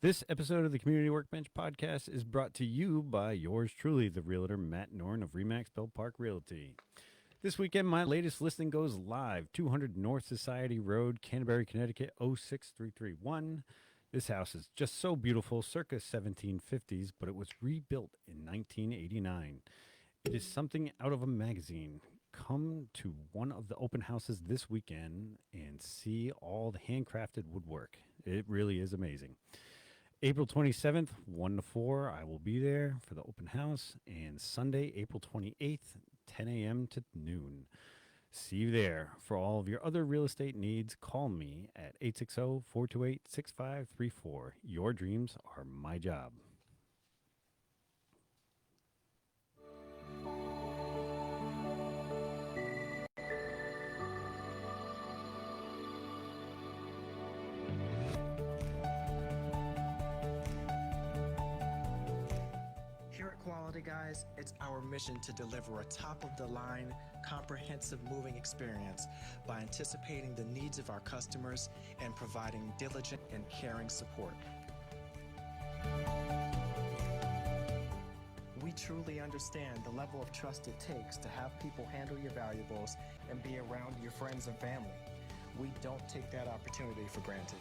This episode of the Community Workbench podcast is brought to you by yours truly, the realtor Matt Norn of Remax Bell Park Realty. This weekend, my latest listing goes live, 200 North Society Road, Canterbury, Connecticut, 06331. This house is just so beautiful, circa 1750s, but it was rebuilt in 1989. It is something out of a magazine. Come to one of the open houses this weekend and see all the handcrafted woodwork. It really is amazing. April 27th, 1 to 4, I will be there for the open house. And Sunday, April 28th, 10 a.m. to noon. See you there. For all of your other real estate needs, call me at 860-428-6534. Your dreams are my job. Here at Quality Guys, it's our mission to deliver a top-of-the-line, comprehensive moving experience by anticipating the needs of our customers and providing diligent and caring support. We truly understand the level of trust it takes to have people handle your valuables and be around your friends and family. We don't take that opportunity for granted.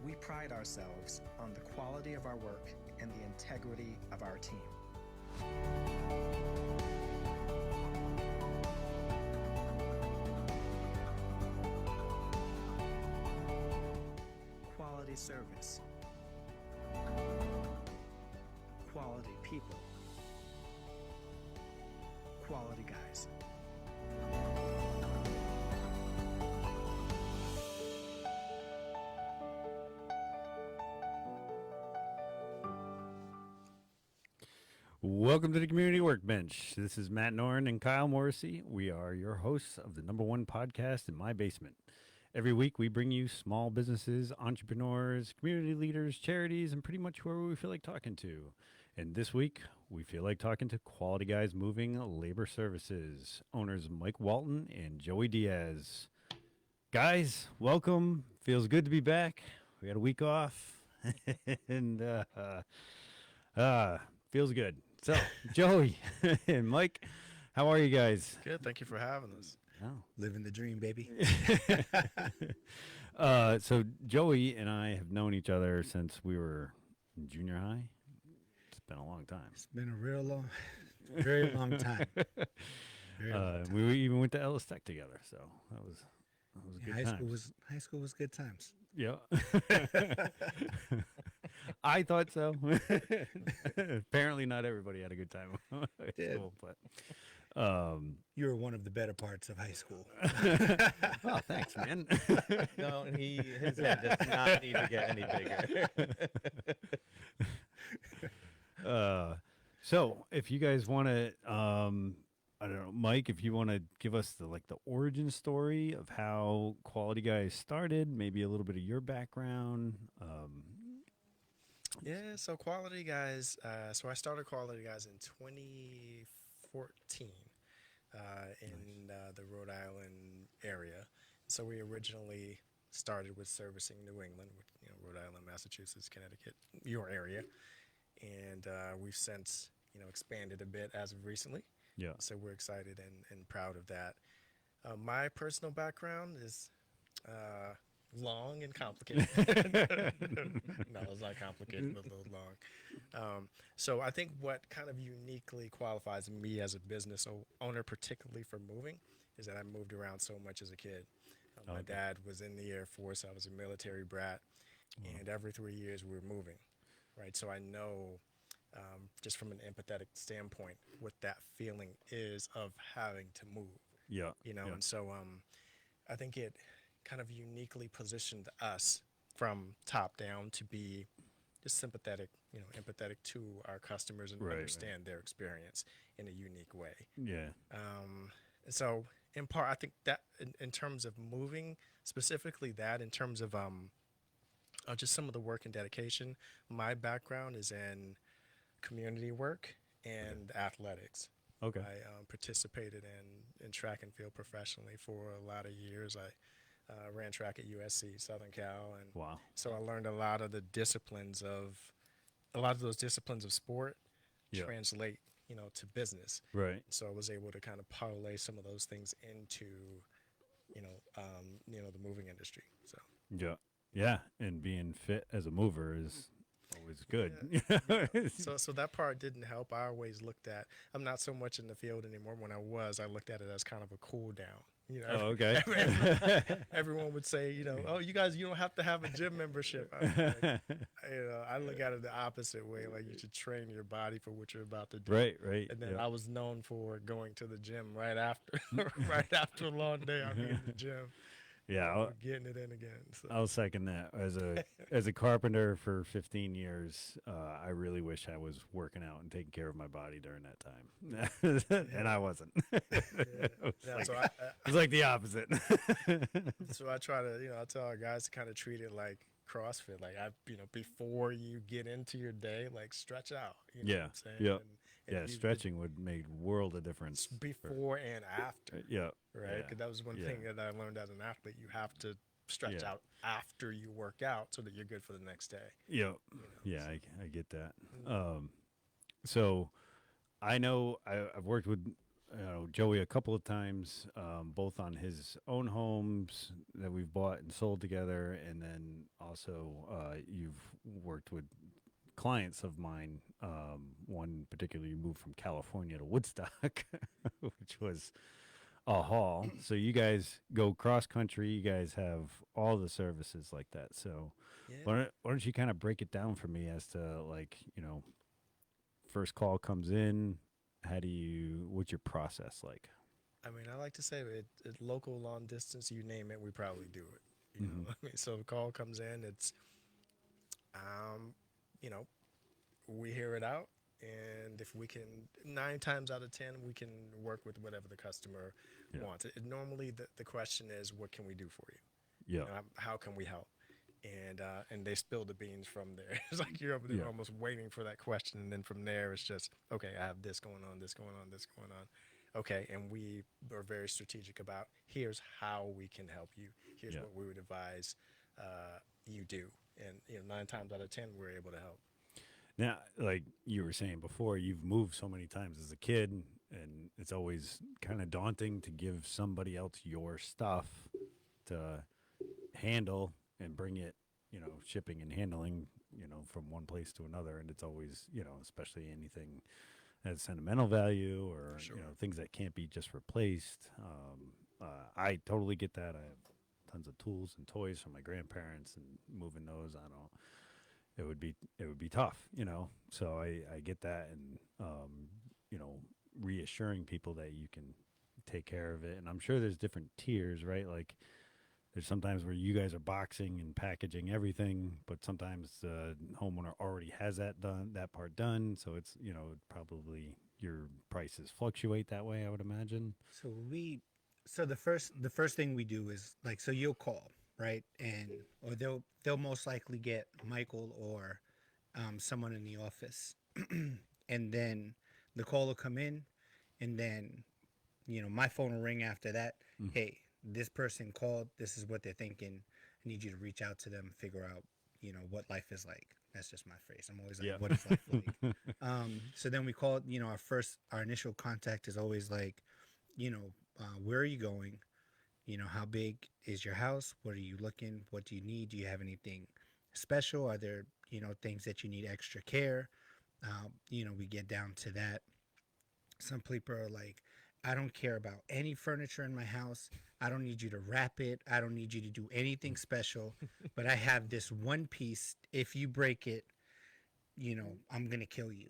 We pride ourselves on the quality of our work and the integrity of our team. Quality service. Quality people. Quality Guys. Welcome to the Community Workbench. This is Matt Norn and Kyle Morrissey. We are your hosts of the #1 podcast in my basement. Every week we bring you small businesses, entrepreneurs, community leaders, charities, and pretty much whoever we feel like talking to. And this week we feel like talking to Quality Guys Moving Labor Services, owners Mike Walton and Joey Diaz. Guys, welcome. Feels good to be back. We had a week off and feels good. So, Joey and Mike, how are you guys? Good. Thank you for having us. Oh. Living the dream, baby. So Joey and I have known each other since we were in junior high. It's been a long time. It's been a real long, very long time. Very long time. We even went to Ellis Tech together, so that was Yeah, good high times. school was good times. Yeah. I thought so. Apparently not everybody had a good time. Did. School, but You were one of the better parts of high school. oh, thanks, man. No, and his head does not need to get any bigger. So if you guys want to, I don't know, Mike, if you want to give us the origin story of how Quality Guys started, maybe a little bit of your background. Yeah, so Quality Guys, so I started Quality Guys in 2014 in the Rhode Island area. So we originally started with servicing New England, Rhode Island, Massachusetts, Connecticut, your area. And we've since, expanded a bit as of recently. Yeah. So we're excited and proud of that. My personal background is long and complicated. No, it's not complicated, but a little long. So I think what kind of uniquely qualifies me as a business owner, particularly for moving, is that I moved around so much as a kid. My dad was in the Air Force. I was a military brat. And every 3 years we were moving, right? So I know just from an empathetic standpoint what that feeling is of having to move. Yeah. And so I think it kind of uniquely positioned us from top down to be just sympathetic, empathetic to our customers and understand their experience in a unique way. Yeah. So in part, I think that in terms of moving, specifically that in terms of just some of the work and dedication, my background is in community work and athletics. Okay. I participated in track and field professionally for a lot of years. I ran track at USC, Southern Cal, and Wow. so I learned a lot of the disciplines of a lot of those disciplines of sport Yeah. translate, to business. Right. So I was able to kind of parlay some of those things into, the moving industry. So Yeah. Yeah. And being fit as a mover is always good. so that part didn't help. I always looked at. I'm not so much in the field anymore. When I was, I looked at it as kind of a cool down. Oh, okay. Everyone would say, oh, you guys, you don't have to have a gym membership. I look at it the opposite way. Like you should train your body for what you're about to do. Right. Right. And then yeah. I was known for going to the gym right after, right after a long day. I'd be in the gym. Yeah. Getting it in again. So. I'll second that. As a carpenter for 15 years, I really wish I was working out and taking care of my body during that time, and I wasn't. It was like the opposite. So I try to, I tell our guys to kind of treat it like CrossFit. Like before you get into your day, like stretch out. You know Yeah. what I'm saying? Yep. And Yeah, stretching would make world of difference. before and after. Yeah. Right? Yeah. Because that was one Yeah. thing that I learned as an athlete. You have to stretch Yeah. out after you work out so that you're good for the next day. Yeah. Yeah, I get that. So I know I've worked with Joey a couple of times, both on his own homes that we've bought and sold together, and then also you've worked with clients of mine. One particularly moved from California to Woodstock, which was a haul. So you guys go cross country. You guys have all the services like that. So Yeah. why don't you kind of break it down for me as to like, first call comes in, what's your process like? I mean, I like to say it local, long distance, you name it, we probably do it. You know, I mean, so the call comes in, it's, we hear it out, and if we can, 9 times out of 10, we can work with whatever the customer wants. Normally, the question is, what can we do for you? Yeah. How can we help? And they spill the beans from there. It's like you're almost waiting for that question, and then from there, it's just, okay, I have this going on, this going on, this going on. Okay, and we are very strategic about here's how we can help you. Here's what we would advise you do. And 9 times out of 10, we're able to help. Now, like you were saying before, you've moved so many times as a kid, and it's always kind of daunting to give somebody else your stuff to handle and bring it, shipping and handling, from one place to another. And it's always, especially anything that has sentimental value or, things that can't be just replaced. I totally get that. I have tons of tools and toys from my grandparents, and moving those, it would be tough, so I get that. And, reassuring people that you can take care of it. And I'm sure there's different tiers, right? Like, there's sometimes where you guys are boxing and packaging everything, but sometimes the homeowner already has that part done. So it's, probably your prices fluctuate that way, I would imagine. So the first thing we do is like, so you'll call, right? Or they'll most likely get Michael or someone in the office. And then the call will come in, and then, my phone will ring after that. Hey, this person called. This is what they're thinking. I need you to reach out to them, figure out, what life is like. That's just my phrase. I'm always like, what is life like? So then we call, our initial contact is always like, where are you going? How big is your house? What are you looking? What do you need? Do you have anything special? Are there, things that you need extra care? We get down to that. Some people are like, I don't care about any furniture in my house. I don't need you to wrap it. I don't need you to do anything special. But I have this one piece. If you break it, I'm gonna kill you.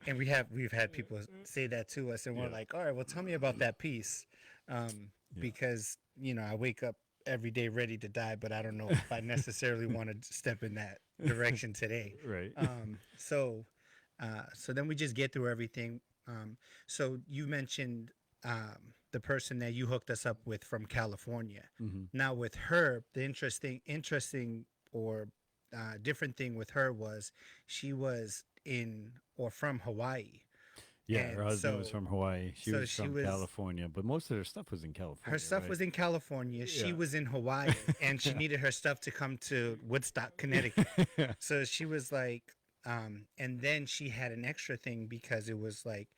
And we've had people say that to us, and we're like, all right, well, tell me about that piece, because I wake up every day ready to die, but I don't know if I necessarily want to step in that direction today. Right. So then we just get through everything. So you mentioned the person that you hooked us up with from California. Now with her, the interesting or different thing with her was she was from Hawaii. Yeah, her And husband was from Hawaii. She so was she from was California, but most of her stuff was in California. her stuff right? was in California. She Yeah. was in Hawaii, and she needed her stuff to come to Woodstock, Connecticut. So she was like, and then she had an extra thing because it was like,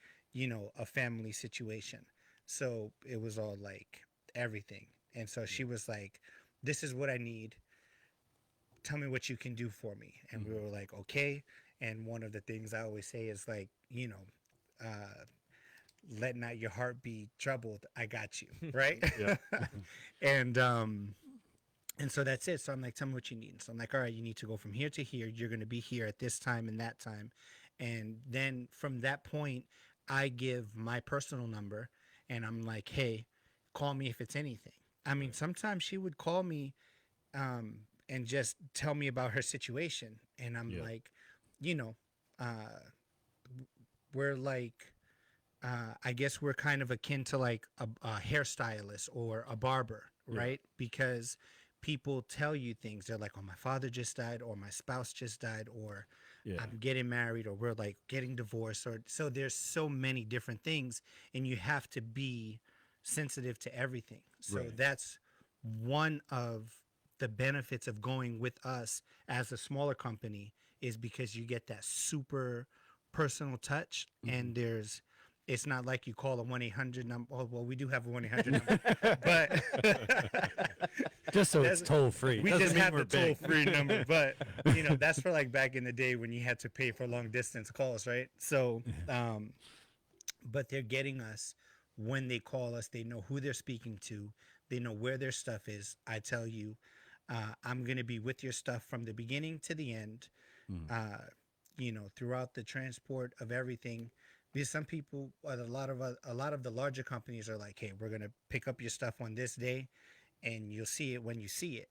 a family situation. So it was all like everything. And so she was like, this is what I need. Tell me what you can do for me. And we were like, okay. And one of the things I always say is like, let not your heart be troubled. I got you. Right. Yeah. and, and so that's it. So I'm like, tell me what you need. So I'm like, all right, you need to go from here to here. You're going to be here at this time and that time. And then from that point, I give my personal number and I'm like, hey, call me if it's anything. I mean, sometimes she would call me and just tell me about her situation. And I'm Yeah. like, you know, uh, we're like, I guess we're kind of akin to like a hairstylist or a barber, Yeah. right? Because people tell you things. They're like, oh, my father just died, or my spouse just died, or Yeah. I'm getting married, or we're like getting divorced. Or so there's so many different things, and you have to be sensitive to everything. So Right. that's one of the benefits of going with us as a smaller company is because you get that super personal touch, and there's it's not like you call a 1-800 number. Oh, well, we do have a 1-800 number, but Just so it's That's- toll free. we just have the toll free number. But that's for like back in the day when you had to pay for long distance calls, right? So, but they're getting us when they call us. They know who they're speaking to. They know where their stuff is. I tell you, I'm gonna be with your stuff from the beginning to the end. Throughout the transport of everything. Because some people, a lot of the larger companies are like, hey, we're gonna pick up your stuff on this day, and you'll see it when you see it.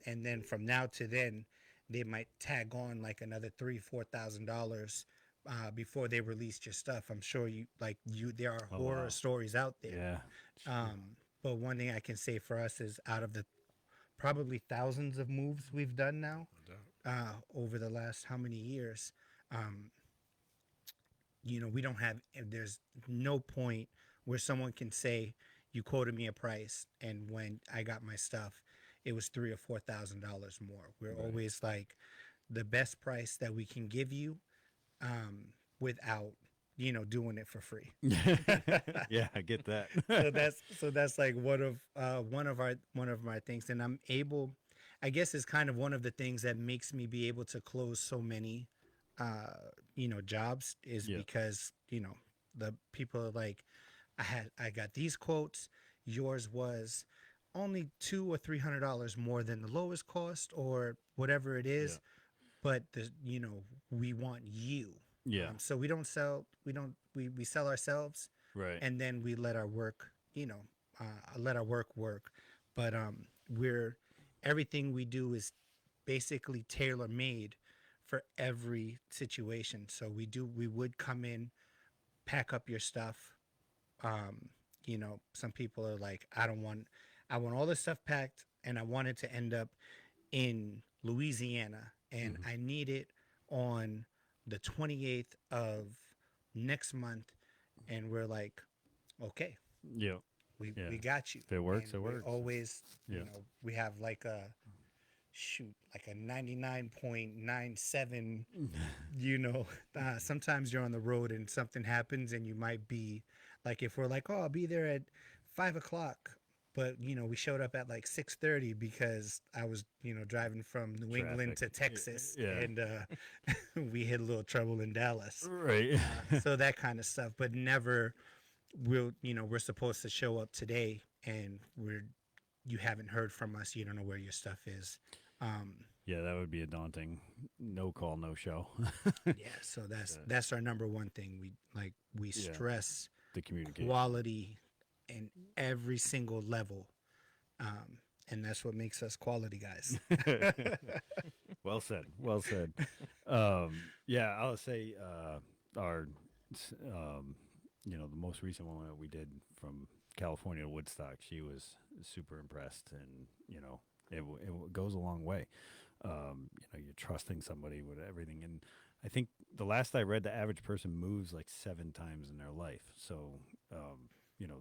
And then from now to then, they might tag on like another $3,000-4,000 before they released your stuff. I'm sure there are Oh, horror wow. stories out there. Yeah. But one thing I can say for us is out of the probably thousands of moves we've done now over the last how many years, we don't have, there's no point where someone can say, you quoted me a price, and when I got my stuff, it was $3,000 or $4,000 more. We're always like the best price that we can give you without, doing it for free. Yeah, I get that. So that's like one of my things, and I'm able, I guess, is kind of one of the things that makes me be able to close so many jobs is Yeah. because the people are like, I got these quotes. Yours was only $200 or $300 more than the lowest cost or whatever it is, but we want you. Yeah. So we don't sell. We sell ourselves, Right. and then we let our work. Let our work. But we're everything we do is basically tailor made for every situation. So we would come in, pack up your stuff. Some people are like, I want all this stuff packed, and I want it to end up in Louisiana, and I need it on the 28th of next month. And we're like, okay, Yeah. we Yeah. we got you. If it works, And it we works. always, Yeah. we have like a 99.97. Sometimes you're on the road and something happens, and you might be like, if we're like, oh, I'll be there at 5 o'clock, but we showed up at like 6:30 because I was driving from New England to Traffic. Texas, Yeah. and we hit a little trouble in Dallas. Right. So that kind of stuff, but never we're supposed to show up today, and you haven't heard from us. You don't know where your stuff is. Yeah, that would be a daunting no call, no show. Yeah, so that's our number one thing. We Yeah. stress The communication. quality in every single level, and that's what makes us quality guys. Well said. Well said. Yeah, I'll say our, the most recent one that we did from California to Woodstock, she was super impressed, and it goes a long way. You're trusting somebody with everything, and I think the last I read, the average person moves like 7 times in their life. So,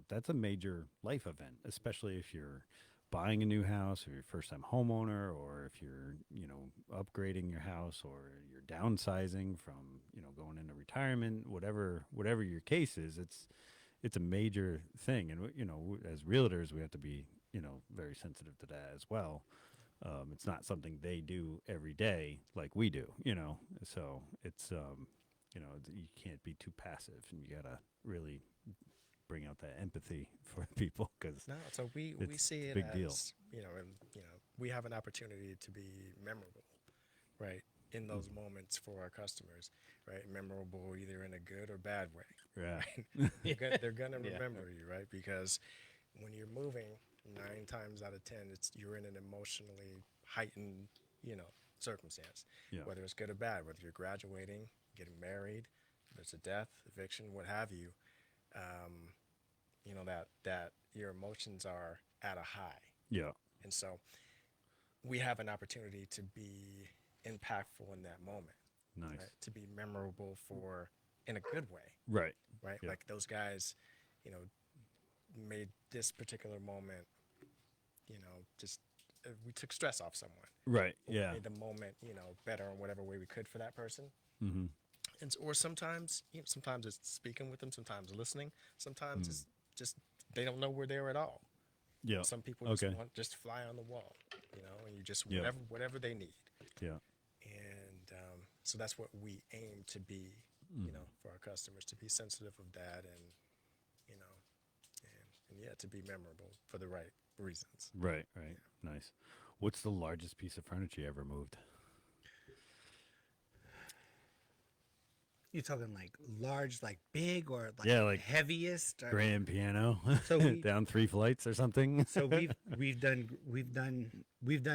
that's a major life event, especially if you're buying a new house, or you're a first time homeowner, or if you're, upgrading your house, or you're downsizing from, going into retirement, whatever your case is, it's a major thing. And, as realtors, we have to be, very sensitive to that as well. It's not something they do every day like we do, So it's, you can't be too passive, and you gotta really bring out that empathy for people, because No, so we see it's a it big as, deal. and we have an opportunity to be memorable, right? In those moments for our customers, right? Memorable either in a good or bad way. Yeah. They're gonna Yeah. remember you, right? Because when you're moving 9 times out of 10, you're in an emotionally heightened, circumstance. Yeah. Whether it's good or bad, whether you're graduating, getting married, there's a death, eviction, what have you. Um, that your emotions are at a high, Yeah. and so we have an opportunity to be impactful in that moment, Nice. right? To be memorable for in a good way, Right. right? Yeah. Like those guys, you know, made this particular moment, just we took stress off someone. Right. Or Yeah. made the moment, better in whatever way we could for that person. Mm-hmm. And or sometimes, sometimes it's speaking with them, sometimes listening, sometimes it's just they don't know we're there at all. Yeah. Some people Okay. just want just fly on the wall, and you just Yeah. whatever they need. Yeah. And so that's what we aim to be, for our customers, to be sensitive of that, and yeah, to be memorable for the right reasons. Right. Right. Nice. What's the largest piece of furniture you ever moved? You talking like large, like big, or like Yeah, like heaviest? Or, Grand piano. So we- down 3 flights or something. so we've done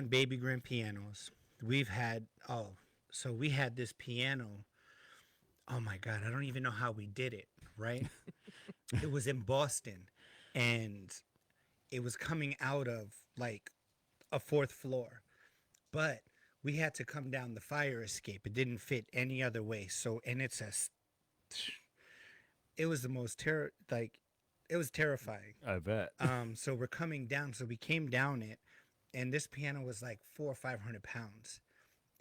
baby grand pianos. We've had so we had this piano. Oh my god, I don't even know how we did it. Right? It was in Boston, and it was coming out of like a fourth floor, but we had to come down the fire escape. It didn't fit any other way. So, and it was the most it was terrifying. I bet. So we're coming down. So we came down it, and this piano was like 400 or 500 pounds.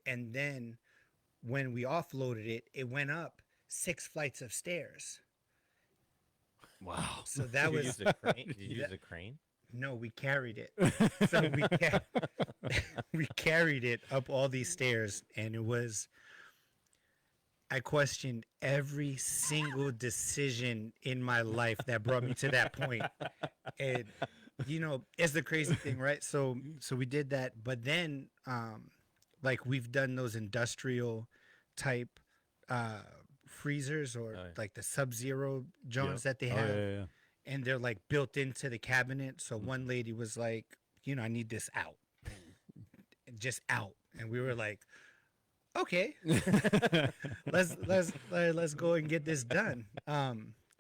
And then when we offloaded it, it went up 6 flights of stairs. Wow. So that Did you was use a crane? Did you use that- a crane? no, we carried it. So we carried it up all these stairs, and it was. I questioned every single decision in my life that brought me to that point. And it's the crazy thing, right? So we did that, but then like we've done those industrial type freezers, or Oh, yeah. like the Sub-Zero Yep. Jones that they Oh, have, yeah. and they're like built into the cabinet. So one lady was like, I need this out, just out, and we were like, okay, let's go and get this done.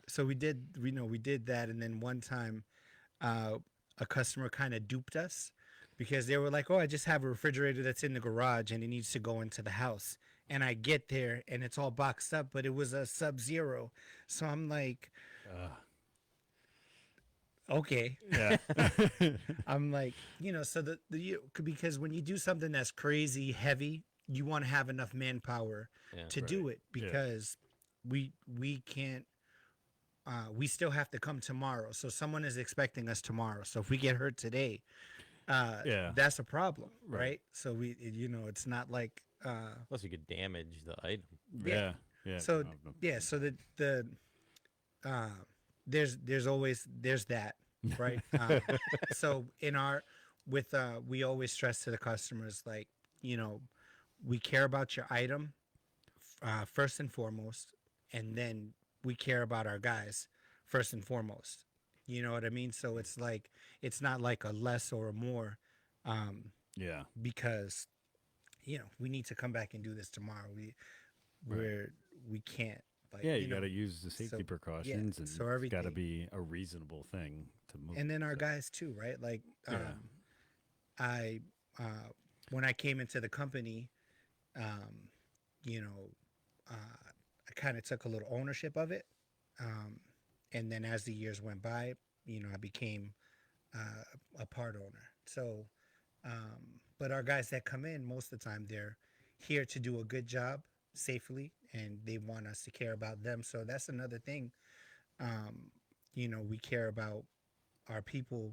So we did, we did that, and then one time, a customer kind of duped us, because they were like, "Oh, I just have a refrigerator that's in the garage, and it needs to go into the house." And I get there, and it's all boxed up, but it was a Sub-Zero. So I'm like, okay. Yeah. I'm like, so because when you do something that's crazy heavy, you want to have enough manpower Yeah. to do it, because we can't. We still have to come tomorrow, so someone is expecting us tomorrow. So if we get hurt today, Yeah. that's a problem, Right. right? So it's not like. Plus, you could damage the item. Yeah. Yeah. So No. yeah, so there's always that, right? So we always stress to the customers, like, we care about your item first and foremost, and then we care about our guys first and foremost. You know what I mean? So it's like, it's not like a less or a more, Yeah. because we need to come back and do this tomorrow. We can't, like, Yeah, you got to use the safety so- precautions, and so it's got to everything- be a reasonable thing to move. and then our so. guys too, right? Like, Yeah. I when I came into the company, um, you know, I kind of took a little ownership of it. Um, and then as the years went by, I became a part owner. So, but our guys that come in, most of the time, they're here to do a good job safely, and they want us to care about them. So that's another thing. Um, we care about our people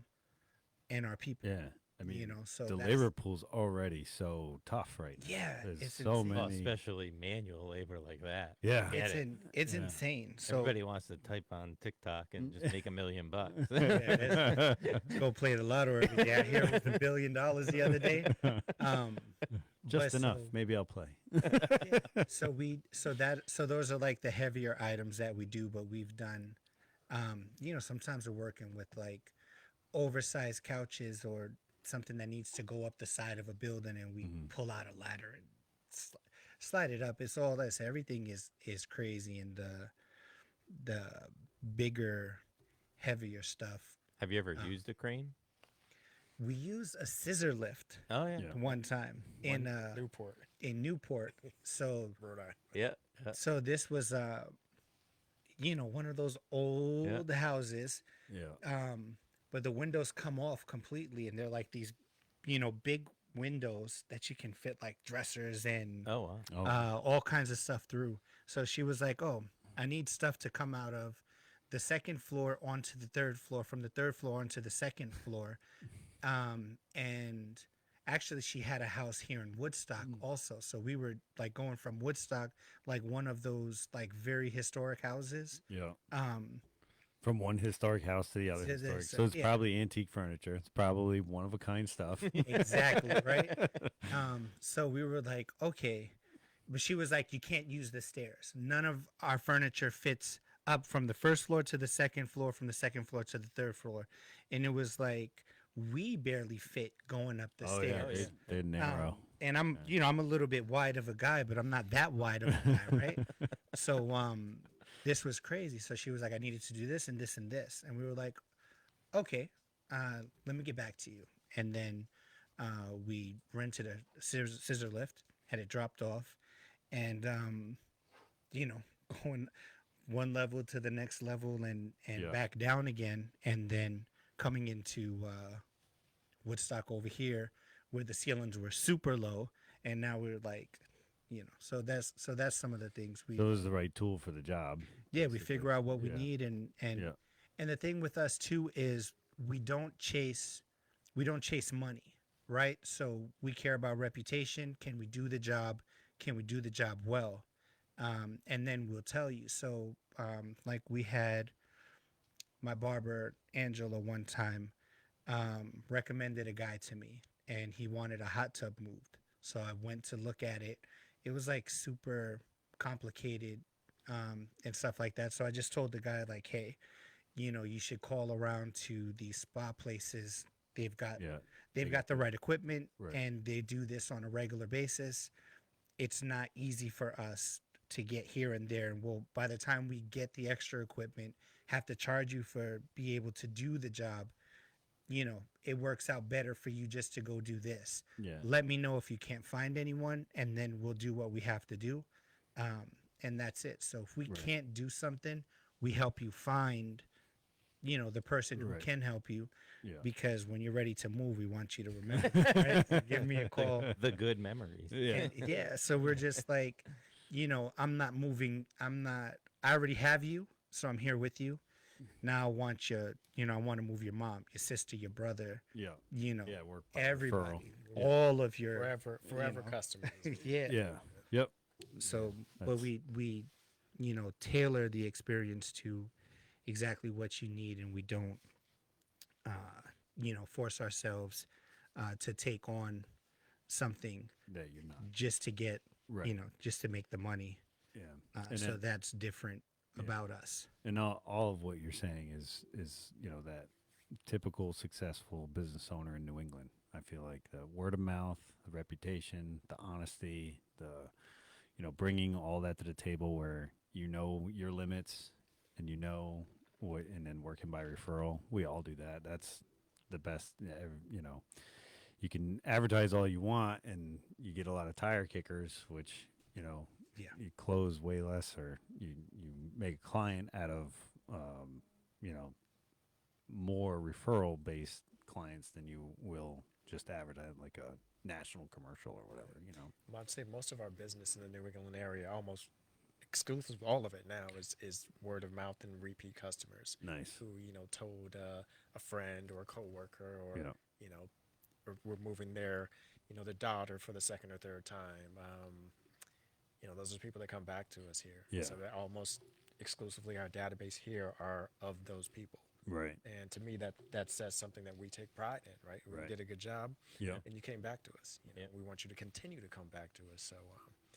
and our people. Yeah. I mean, So the that's labor pool's already so tough right now. yeah, There's it's so insane. Well, many. especially manual labor like that. Yeah. Get it. It's Yeah. insane. So Everybody wants to type on TikTok and just make $1,000,000. yeah, go play the lotto every day. I hear it was $1 billion the other day. Um, Just but enough. so- Maybe I'll play. so those are like the heavier items that we do, but we've done. Sometimes we're working with like oversized couches or something that needs to go up the side of a building, and we pull out a ladder and slide it up. It's all this. Everything is crazy, and the bigger, heavier stuff. Have you ever used a crane? We use a scissor lift Oh, yeah. Yeah. one time Newport, in Newport. So Rhode Island. Yeah. so this was one of those old houses, Yeah. but the windows come off completely, and they're like these big windows that you can fit like dressers and Oh, wow. Oh. all kinds of stuff through. So she was like, "Oh, I need stuff to come out of the second floor onto the third floor, from the third floor onto the second floor." And actually, she had a house here in Woodstock also. So we were like going from Woodstock, like one of those like very historic houses. Yeah. Um, From one historic house to the other To historic. this, So it's yeah. probably antique furniture. It's probably one of a kind stuff. exactly, right? So we were like, okay. But she was like, you can't use the stairs. None of our furniture fits up from the first floor to the second floor, from the second floor to the third floor. And it was like, we barely fit going up the Oh yeah, stairs. they're narrow. And I'm, I'm a little bit wide of a guy, but I'm not that wide of a guy, right? So, this was crazy. So she was like, I needed to do this and this and this. And we were like, okay, let me get back to you. And then we rented a scissor lift, had it dropped off, and going one level to the next level and Yeah. back down again, and then coming into Woodstock over here where the ceilings were super low, and now we're like, so that's some of the things we So it was the right tool for the job. we figure out what we Yeah. need, and Yeah. and the thing with us too is we don't chase money, right? So we care about reputation. Can we do the job? Can we do the job well? And then we'll tell you. So like we had my barber Angela one time recommended a guy to me, and he wanted a hot tub moved. So I went to look at it. It was like super complicated and stuff like that. So I just told the guy like, hey, you should call around to these spa places. They've got Yeah. they've got the right equipment, Right. and they do this on a regular basis. It's not easy for us to get here and there, and we'll, by the time we get the extra equipment, have to charge you for be able to do the job. It works out better for you just to go do this. Yeah. Let me know if you can't find anyone, and then we'll do what we have to do. And that's it. So if we Right. can't do something, we help you find, the person who Right. can help you, Yeah. because when you're ready to move, we want you to remember, right? So give me a call. The good memories. Yeah. Yeah. So we're just like, I'm not moving. I already have you. So I'm here with you. Now I want you, I want to move your mom, your sister, your brother, Yeah. you know, Yeah. Work by everybody, referral. all of your, Forever know. customers. yeah. Yeah. Yep. So, but That's- we, tailor the experience to exactly what you need, and we don't, force ourselves to take on something That you're not. just to get, Right. just to make the money. Yeah. And So it- that's different about us. And all of what you're saying is that typical successful business owner in New England. I feel like the word of mouth, the reputation, the honesty, the bringing all that to the table where your limits and what, and then working by referral. We all do that. That's the best. You can advertise all you want, and you get a lot of tire kickers, which you close way less, or you make a client out of you know, more referral based clients than you will just advertise like a national commercial or whatever, you know. Well, I'd say most of our business in the New England area, almost exclusive, all of it now is word of mouth and repeat customers Nice. who told a friend or a coworker or Yeah. you know we're moving their daughter for the second or third time. Those are people that come back to us here. Yeah. So that almost exclusively our database here are of those people. Right. And to me, that says something that we take pride in, right? We Right. did a good job, Yeah. and you came back to us. Yeah. We want you to continue to come back to us. So,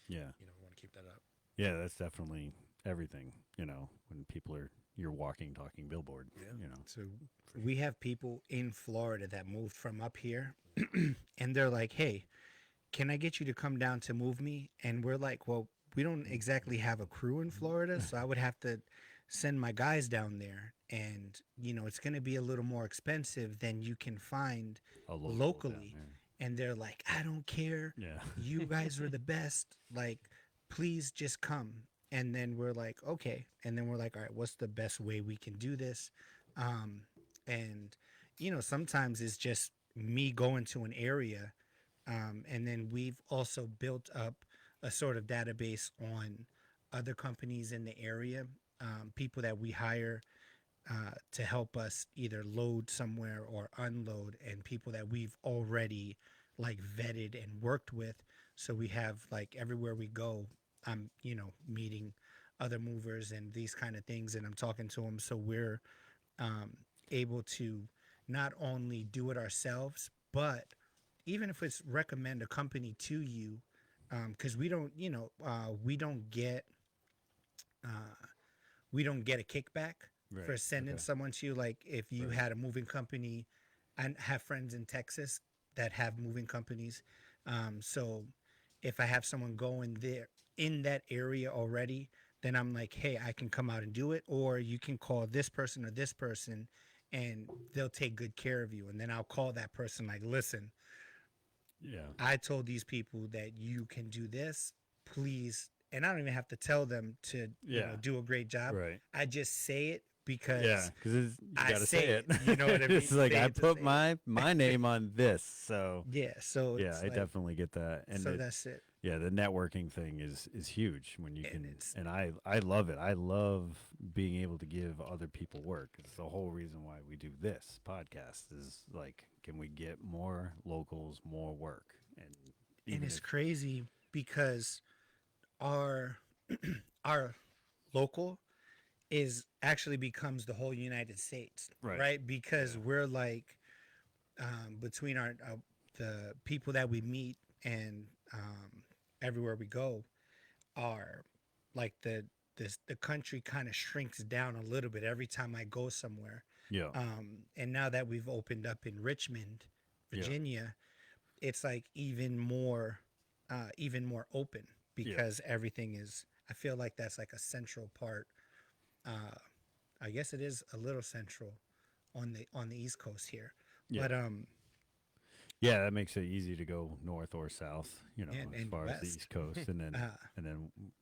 Yeah. we want to keep that up. Yeah, that's definitely everything, you know, when people are your walking, talking billboard, Yeah. you know. So we have people in Florida that moved from up here, and they're like, "Hey, can I get you to come down to move me?" And we're like, "Well, we don't exactly have a crew in Florida, so I would have to send my guys down there, and it's going to be a little more expensive than you can find A local down locally." there. And they're like, "I don't care. Yeah. You guys are the best. Like, please just come." And then we're like, "Okay." And then we're like, "All right, what's the best way we can do this?" And sometimes it's just me going to an area, and then we've also built up a sort of database on other companies in the area, people that we hire to help us either load somewhere or unload, and people that we've already like vetted and worked with. So we have like everywhere we go, I'm meeting other movers and these kind of things, and I'm talking to them. So we're able to not only do it ourselves, but even if it's recommend a company to you, because we don't we don't get a kickback Right. for sending Okay. someone to you. Like if you Right. had a moving company, I have friends in Texas that have moving companies. So if I have someone going there in that area already, then I'm like, hey, I can come out and do it, or you can call this person or this person, and they'll take good care of you. And then I'll call that person like, listen, Yeah. I told these people that you can do this, please. And I don't even have to tell them to Yeah. do a great job. Right. I just say it because Yeah, because you I gotta say say it. it, you know what I It's mean? like Say I it to put say my name on this, so yeah. So yeah, it's I like, definitely get that. And so it- that's it. yeah, the networking thing is huge when you And can, it's- and I love it. I love being able to give other people work. It's the whole reason why we do this podcast is like, can we get more locals more work? And And even it's if, crazy because our our local is actually becomes the whole United States, Right. Because Yeah. we're like between our the people that we meet and everywhere we go are like the country kind of shrinks down a little bit every time I go somewhere. yeah, And now that we've opened up in Richmond, Yeah. Virginia, it's like even more open because everything is. I feel like that's like a central part. I guess it is a little central on the East Coast here, Yeah. but yeah, that makes it easy to go north or south. You know, as and far as the west. East Coast, and then Uh,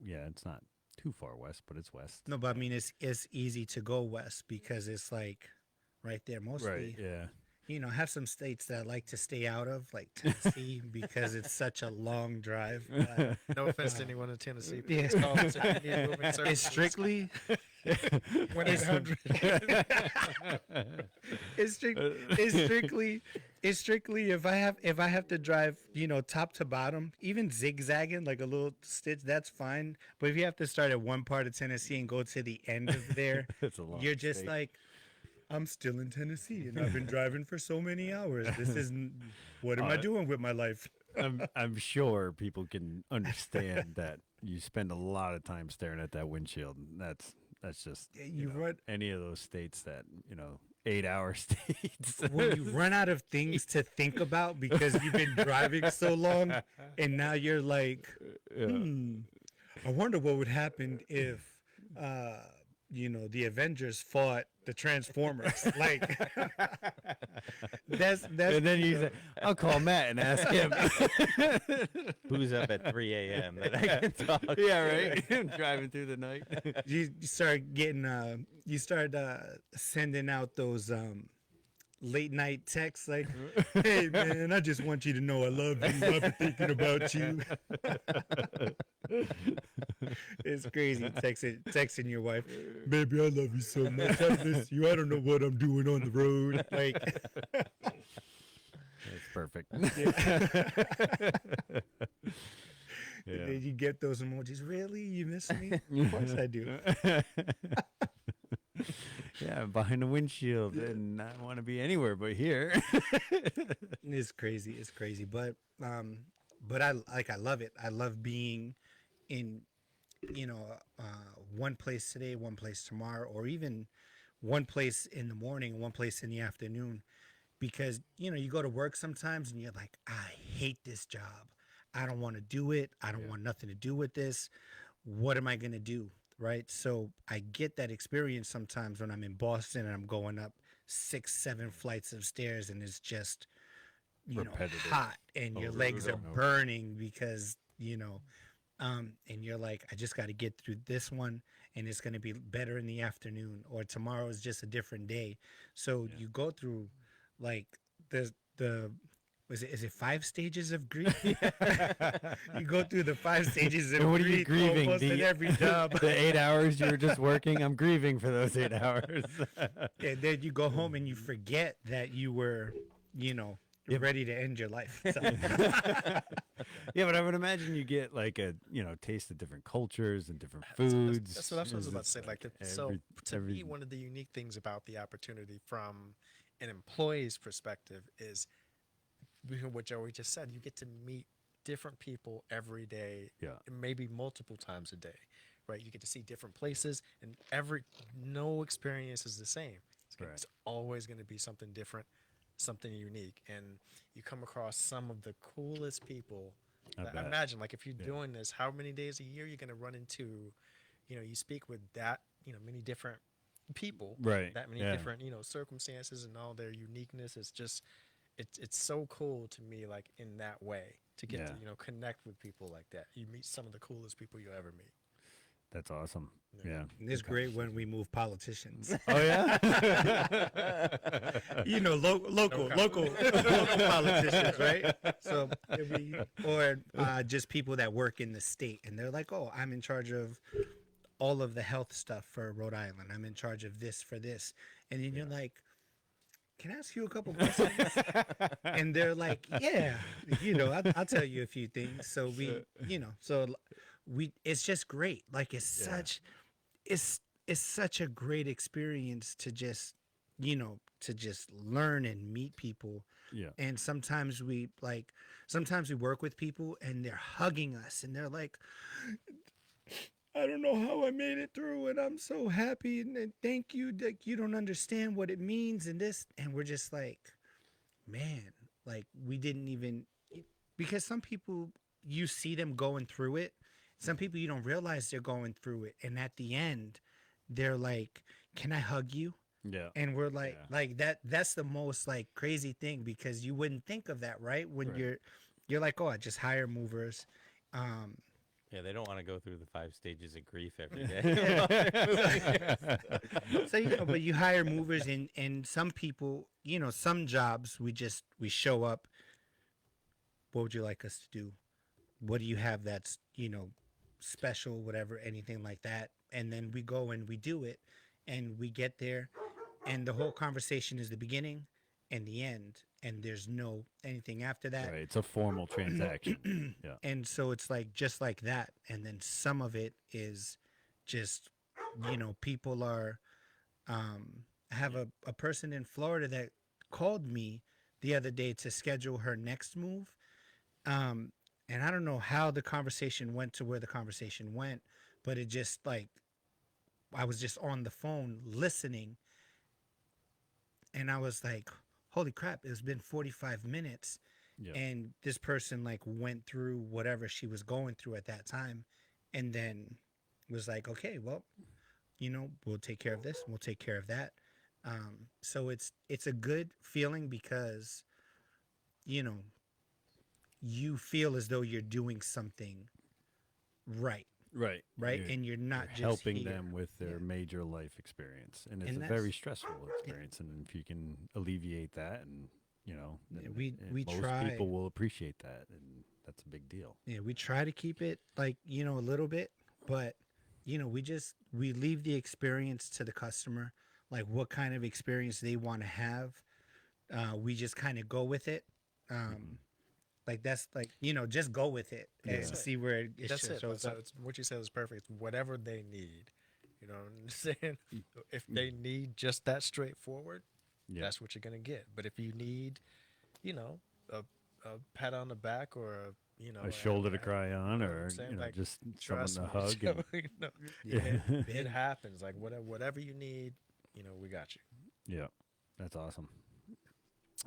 yeah, it's not too far west, but it's west. no, but I mean it's easy to go west because it's like right there mostly. Right. Yeah. I have some states that I like to stay out of, like Tennessee, because it's such a long drive. But No offense to anyone in Tennessee. Yeah. Please call us if you need moving it's services. strictly 1-800. it's strictly if I have to drive, top to bottom, even zigzagging like a little stitch, that's fine. But if you have to start at one part of Tennessee and go to the end of there, It's a long you're just state. like, I'm still in Tennessee and I've been driving for so many hours. This isn't what am I doing with my life? I'm sure people can understand that you spend a lot of time staring at that windshield. And that's just You run any of those states that 8-hour states. when you run out of things to think about because you've been driving so long, and now you're like, I wonder what would happen if the Avengers fought the Transformers. Like that's And then you say, I'll call Matt and ask him. Who's up at 3 a.m. that I can talk Yeah, to? right. Driving through the night. you start getting you start sending out those late night texts like, "Hey man, I just want you to know I love you. I've been thinking about you." It's crazy texting your wife, "Baby, I love you so much. I miss you. I don't know what I'm doing on the road." Like, That's perfect. Yeah. did you get those emojis? Really? You miss me? Of course I do. Yeah, behind the windshield, and I want to be anywhere but here. It's crazy. It's crazy. But I love it. I love being in, one place today, one place tomorrow, or even one place in the morning, one place in the afternoon, because you go to work sometimes and you're like, I hate this job. I don't want to do it. I don't want nothing to do with this. What am I gonna do? Right. So I get that experience sometimes when I'm in Boston and I'm going up 6, 7 flights of stairs and it's just Repetitive. hot and your Over legs and are over. burning because and you're like, I just got to get through this one and it's going to be better in the afternoon, or tomorrow is just a different day. So you go through like the is it 5 stages of grief? You go through the 5 stages of And what are grief you grieving? almost in every job. The 8 hours you were just working? I'm grieving for those 8 hours. And then you go home and you forget that you were, ready to end your life. So. Yeah, but I would imagine you get like a taste of different cultures and different That's- foods. That's what I was about to say. Like, so to every- me, one of the unique things about the opportunity from an employee's perspective is what Joey just said. You get to meet different people every day, Yeah. and maybe multiple times a day, right? You get to see different places, and no experience is the same. Right. It's always going to be something different, something unique, and you come across some of the coolest people. I I bet. imagine, like, if you're doing this, how many days a year you're going to run into, you speak with that, many different people, Right, that many yeah. different, circumstances and all their uniqueness. It's just, it's so cool to me, like, in that way, to get to, Yeah. connect with people like that. You meet some of the coolest people you'll ever meet. That's awesome. Yeah. And it's great when we move politicians. Oh yeah. Local politicians, right? So or just people that work in the state, and they're like, "Oh, I'm in charge of all of the health stuff for Rhode Island. I'm in charge of this for this," and then you're like, "Can I ask you a couple questions?" And they're like, "Yeah, I'll tell you a few things." So it's just great. Like it's such a great experience to just learn and meet people. Yeah. And sometimes we work with people and they're hugging us and they're like, "I don't know how I made it through and I'm so happy and thank you that you don't understand what it means and this," and we're just like, man, like we didn't even, because some people you see them going through it. Some people you don't realize they're going through it, and at the end, they're like, "Can I hug you?" Yeah. And we're like, Yeah. That's the most like crazy thing, because you wouldn't think of that, right? When Right. you're like, "Oh, I just hire movers." Yeah, they don't want to go through the 5 stages of grief every day. So but you hire movers, and some people, some jobs we show up. What would you like us to do? What do you have that's special, whatever, anything like that? And then we go and we do it, and we get there, and the whole conversation is the beginning and the end, and there's no anything after that. Right. It's a formal transaction. Yeah. And so it's like just like that, and then some of it is just people are I have a person in Florida that called me the other day to schedule her next move. And I don't know how the conversation went to where the conversation went, but it just like, I was just on the phone listening, and I was like, holy crap, it's been 45 minutes. Yeah. And this person like went through whatever she was going through at that time, and then was like, okay, well, we'll take care of this, we'll take care of that. So it's a good feeling because you know you feel as though you're doing something right, Right. right, and you're not You're just helping here. them with their Yeah. major life experience, and it's And a very that's stressful experience. And if you can alleviate that, and yeah, then we most try. people will appreciate that, and that's a big deal. Yeah, we try to keep it like, a little bit, but we leave the experience to the customer, like what kind of experience they want to have. We just kind of go with it. Mhm. Like that's like, just go with it and Yeah. see where it That's it. shows So up. it's, what you said is perfect. It's whatever they need. You know what I'm saying? If they need just that straightforward, Yeah. that's what you're gonna get. But if you need, you know, a pat on the back or A shoulder to cry on, know what I'm or saying? Like, just someone trust to me, hug. so, And, you know, Yeah. it happens. Like whatever you need, we got you. yeah, that's awesome.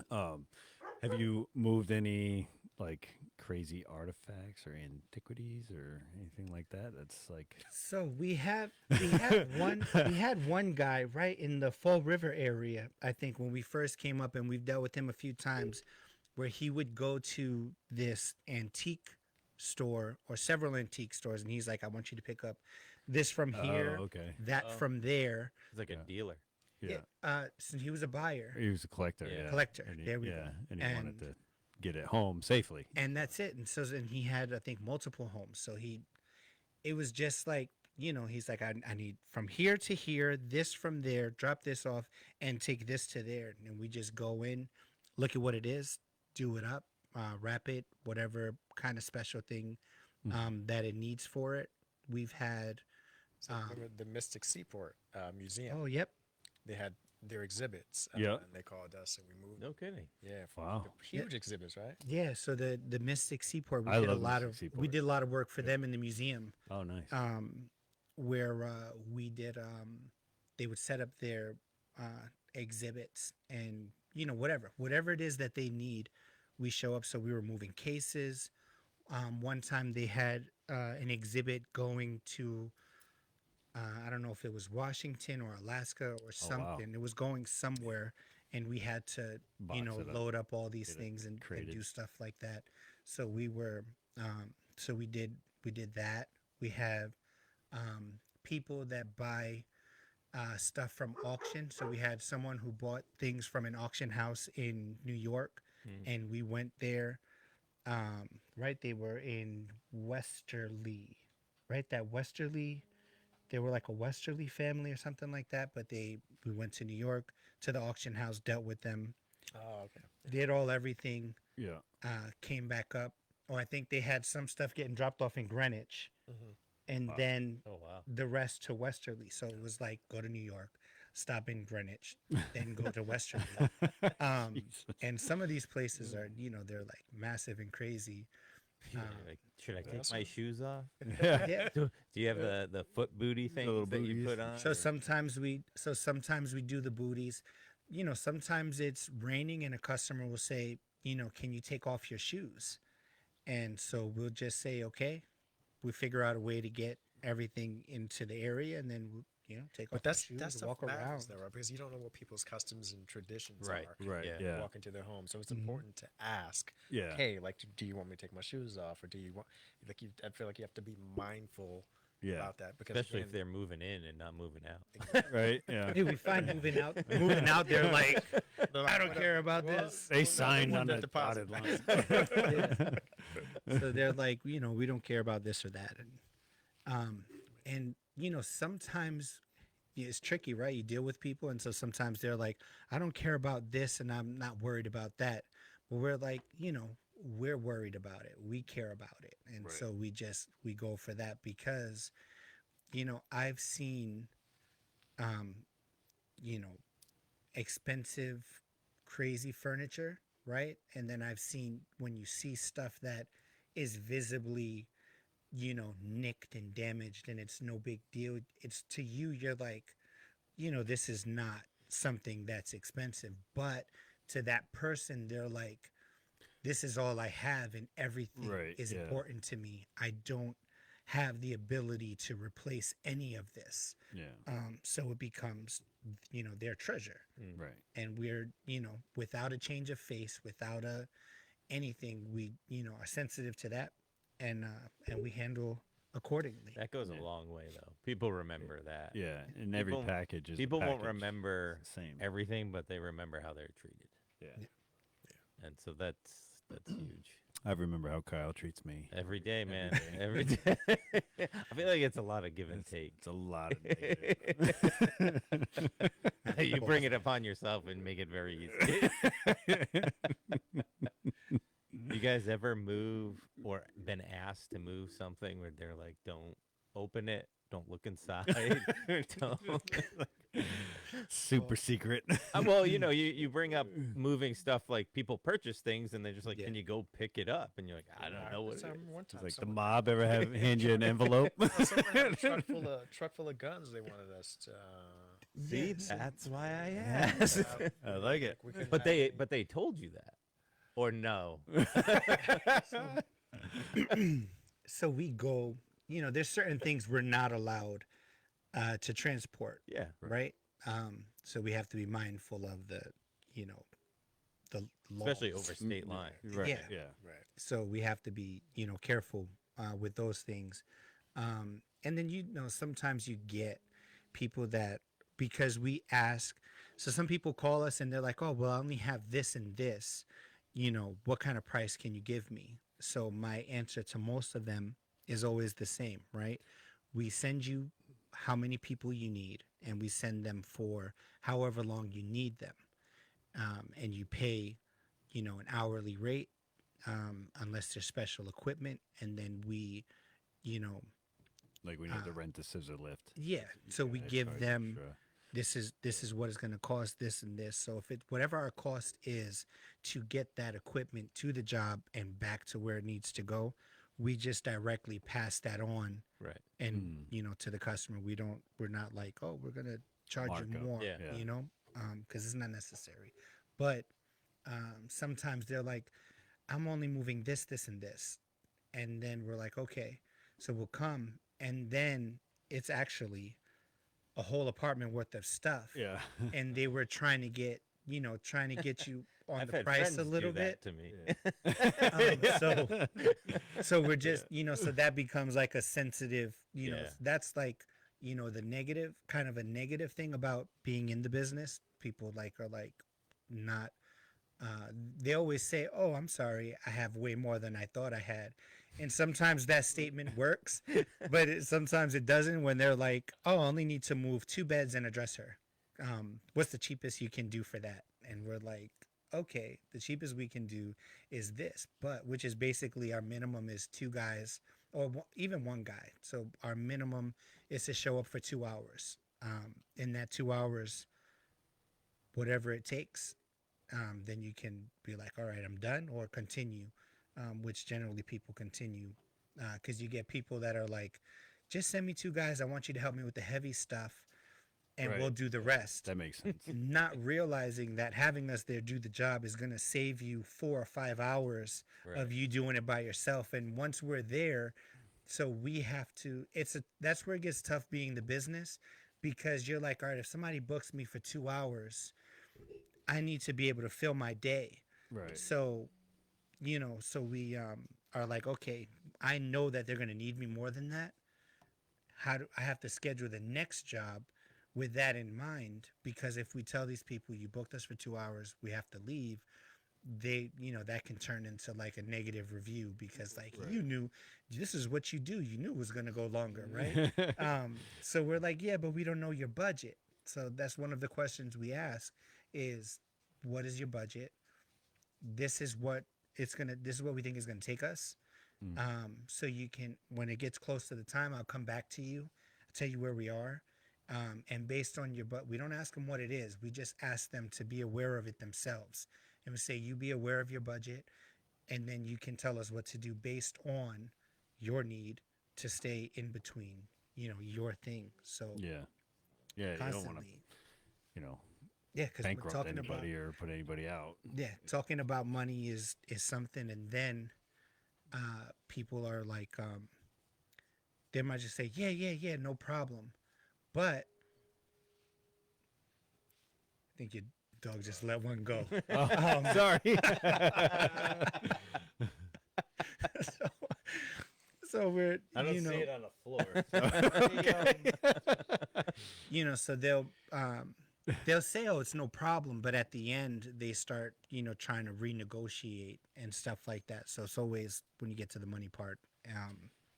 Have you moved any like crazy artifacts or antiquities or anything like that? That's like, So we had one guy right in the Fall River area, I think, when we first came up, and we've dealt with him a few times, where he would go to this antique store or several antique stores, and he's like, I want you to pick up this from here, okay, that Oh. from there. It's like Yeah. a dealer. yeah. So he was a buyer. He was a collector, Yeah. yeah. Collector, And he, there we go. yeah, and he wanted And- to get it home safely. And that's it. And so then he had, I think, multiple homes. So it was just like, he's like, I need from here to here, this from there, drop this off, and take this to there. And we just go in, look at what it is, do it up, wrap it, whatever kind of special thing that it needs for it. We've had, So remember the Mystic Seaport Museum? oh, yep. They had their exhibits. Yeah. And they called us, and we moved. No kidding. Yeah. Wow. Huge exhibits, right? Yeah, so the Mystic Seaport, I love Mystic we Seaport. did a lot of work for them in the museum. Oh, nice. Where we did they would set up their exhibits, and whatever it is that they need, we show up. So we were moving cases. One time they had an exhibit going to I don't know if it was Washington or Alaska or Oh, wow. something. It was going somewhere, and we had to Box it up, load up all these get it things and created. do stuff like that. So we did that. We have people that buy stuff from auction. So we had someone who bought things from an auction house in New York, and we went there. Right, they were in Westerly, right? That Westerly, they were like a Westerly family or something like that. But we went to New York to the auction house, dealt with them, Oh, okay. did everything, Yeah. came back up. Or I think they had some stuff getting dropped off in Greenwich, and Wow. then Oh wow. the rest to Westerly. So it was like, go to New York, stop in Greenwich, then go to Westerly. And some of these places are, they're like massive and crazy. Like, should I take Awesome. my shoes off? Yeah. Do you have the foot booty things little that you booties. put on? So or- sometimes we do the booties. Sometimes it's raining and a customer will say, can you take off your shoes? And so we'll just say, okay. We figure out a way to get everything into the area, and then we'll, take But off that's our shoes, that's and the walk matters around. though, right? Because you don't know what people's customs and traditions Right. are. Right. Yeah. Yeah. Walk into their home, so it's Mhm. important to ask. Yeah. Hey, like, do you want me to take my shoes off, or do you want? Like, I feel like you have to be mindful Yeah. about that because Especially if again, they're moving in and not moving out. Right. Yeah. Dude, we find moving out, they're like, they're like, I don't "Whatever." care about Well, this. They signed want on that the deposit. dotted line. So they're like, we don't care about this or that, and sometimes it's tricky, right? You deal with people, and so sometimes they're like, I don't care about this, and I'm not worried about that. But we're like, we're worried about it. We care about it, and Right. so we go for that because, I've seen, you know, expensive, crazy furniture, right? And then I've seen when you see stuff that is visibly, nicked and damaged, and it's no big deal. It's to you, you're like, this is not something that's expensive. But to that person, they're like, this is all I have, and everything Right, is yeah. important to me. I don't have the ability to replace any of this. Yeah. So it becomes, their treasure. Right. And we're, without a change of face, without anything, we, are sensitive to that, and we handle accordingly. That goes Yeah. a long way, though. People remember that. Yeah. And every People- package is a People won't package. remember It's the same. everything, but they remember how they're treated, Yeah. and so that's huge. I remember how Kyle treats me. Every day, man. day. Every day. I feel like it's a lot of give and take. It's a lot of negative. You bring it upon yourself and make it very easy. You guys ever move or been asked to move something where they're like, don't open it, don't look inside, don't. Super secret. Well, you bring up moving stuff, like people purchase things and they're just like, Yeah. can you go pick it up? And you're like, I don't know what it is. One It's time, like the someone- mob ever hand you an envelope? someone had a truck full of guns. They wanted us to. See, that's why I asked. I like it. We couldn't But have they told you that, or no? So we go, there's certain things we're not allowed to transport, Yeah. right? So we have to be mindful of the Especially laws. over state line. Right. Yeah. Yeah. right. So we have to be, careful with those things. And then, sometimes you get people that, because we ask, so some people call us and they're like, oh, well, I only have this and this, what kind of price can you give me? So my answer to most of them is always the same, right? We send you how many people you need, and we send them for however long you need them. And you pay, an hourly rate, unless there's special equipment. And then we, Like we need to rent the scissor lift. yeah. So we Yeah, give charge them, extra. this is what it's going to cost, this and this. So if whatever our cost is to get that equipment to the job and back to where it needs to go, we just directly pass that on, Right. and to the customer. We're not like, oh, we're going to charge you Markup. more, Yeah. because it's not necessary. But sometimes they're like, I'm only moving this, this, and this. And then we're like, okay, so we'll come. And then it's actually a whole apartment worth of stuff. Yeah. And they were trying to get you on I've the had price friends a little do bit. that to me. So we're just, so that becomes like a sensitive, Yeah. that's like, the negative, kind of a negative thing about being in the business. People are not, they always say, oh, I'm sorry, I have way more than I thought I had. And sometimes that statement works, but sometimes it doesn't, when they're like, oh, I only need to move 2 beds and a dresser. What's the cheapest you can do for that? And we're like, okay, the cheapest we can do is this, but which is basically our minimum is 2 guys, or even 1 guy. So our minimum is to show up for 2 hours. In that 2 hours, whatever it takes, then you can be like, all right, I'm done, or continue, which generally people continue, because you get people that are like, just send me 2 guys. I want you to help me with the heavy stuff, and Right. we'll do the rest. That makes sense. Not realizing that having us there do the job is going to save you 4 or 5 hours Right. of you doing it by yourself. And once we're there, so we have to, that's where it gets tough being the business, because you're like, all right, if somebody books me for 2 hours, I need to be able to fill my day. Right. So, so we are like, okay, I know that they're going to need me more than that. How do I have to schedule the next job with that in mind? Because if we tell these people, you booked us for 2 hours, we have to leave, they, that can turn into like a negative review, because like, you knew this is what you do. You knew it was going to go longer, right? So we're like, yeah, but we don't know your budget. So that's one of the questions we ask is, what is your budget? This is what we think is going to take us. So you can, when it gets close to the time, I'll come back to you, tell you where we are. And based on we don't ask them what it is. We just ask them to be aware of it themselves. And we say, you be aware of your budget, and then you can tell us what to do based on your need to stay in between, your thing. So Yeah. Yeah. You don't want to, constantly, yeah, because we're bankrupt talking about, anybody or put anybody out. yeah, talking about money is something. And then people are like, they might just say, yeah, no problem. But I think your dog just let one go. Oh, sorry. so, so we're, I don't you know, see it on the floor. so they'll say, oh, it's no problem, but at the end they start, trying to renegotiate and stuff like that. So it's always when you get to the money part,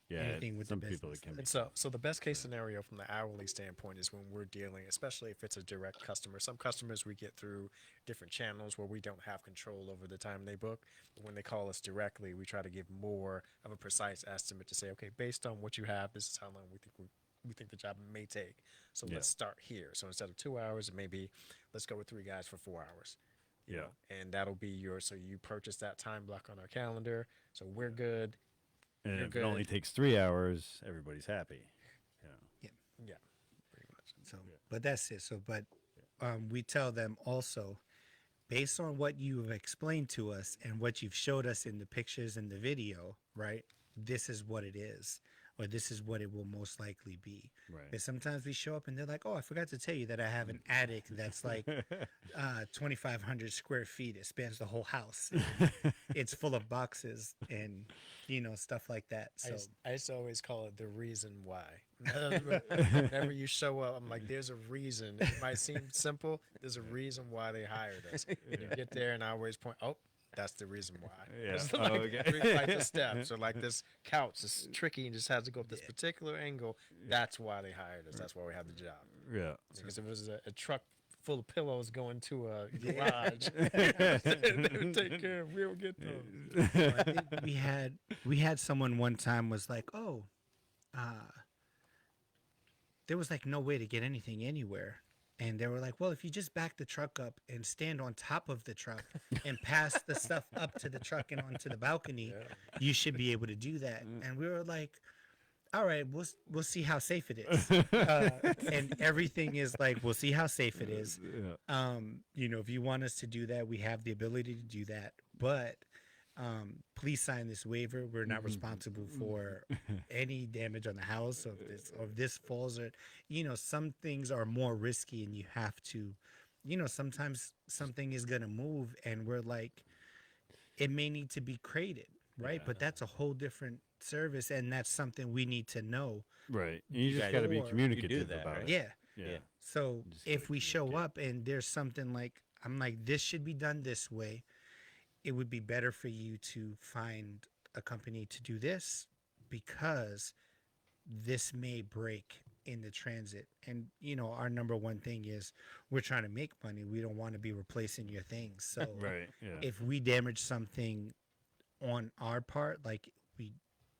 Yeah, anything with some the people business. it can be. And so the best case scenario from the hourly standpoint is when we're dealing, especially if it's a direct customer. Some customers we get through different channels where we don't have control over the time they book. But when they call us directly, we try to give more of a precise estimate to say, okay, based on what you have, this is how long we think the job may take. So Yeah. let's start here. So instead of 2 hours, it may be let's go with 3 guys for 4 hours. You Yeah. know, and that'll be so you purchase that time block on our calendar. So we're good. And You're if it only good. takes 3 hours, everybody's happy. Yeah. Yeah, pretty much. So, but that's it. So, but we tell them also, based on what you have explained to us and what you've showed us in the pictures and the video, right? This is what it is, or this is what it will most likely be. Right. Because sometimes we show up and they're like, "Oh, I forgot to tell you that I have an attic that's like 2,500 square feet. It spans the whole house. It's full of boxes and stuff like that." So I used to always call it the reason why. Whenever you show up, I'm like, there's a reason. It might seem simple. There's a reason why they hired us. And you get there, and I always point, oh, that's the reason why. Yeah. It's Oh, like, okay. 3 flights of steps, or like this couch is tricky and just has to go up this particular angle. That's why they hired us. That's why we have the job. Yeah. Because if it was a truck full of pillows going to a garage, they would take care of. We'll get those. I think we had someone one time was like, "Oh, there was like no way to get anything anywhere." And they were like, "Well, if you just back the truck up and stand on top of the truck and pass the stuff up to the truck and onto the balcony, you should be able to do that." And we were like, "All right, we'll see how safe it is." And everything is like, "We'll see how safe it is." Yeah. If you want us to do that, we have the ability to do that. But please sign this waiver. We're not responsible for any damage on the house, or if this falls, or some things are more risky and you have to, sometimes something is gonna move and we're like, it may need to be crated, right? Yeah. But that's a whole different service, and that's something we need to know. Right. You just guys- got to be Or- You do communicative that, about right? it. Yeah. Yeah. So Just if gotta we show communicate. up and there's something like, I'm like, this should be done this way, it would be better for you to find a company to do this, because this may break in the transit. And our number one thing is we're trying to make money. We don't want to be replacing your things. So Right. Yeah. if we damage something on our part, like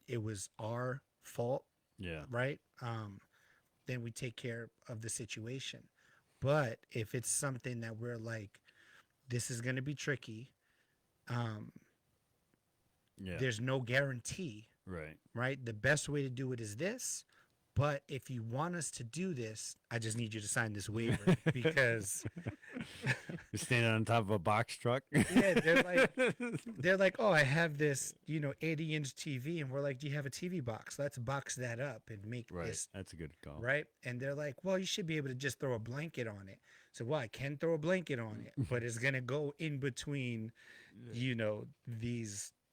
it was our fault, Yeah. right? Then we take care of the situation. But if it's something that we're like, this is going to be tricky, Yeah. there's no guarantee, Right. right? The best way to do it is this. But if you want us to do this, I just need you to sign this waiver, because You're standing on top of a box truck. yeah, they're like, "Oh, I have this, 80-inch TV," and we're like, "Do you have a TV box? Let's box that up and make Right. this That's a good call. right." And they're like, "Well, you should be able to just throw a blanket on it." So, well, I can throw a blanket on it, but it's gonna go in between,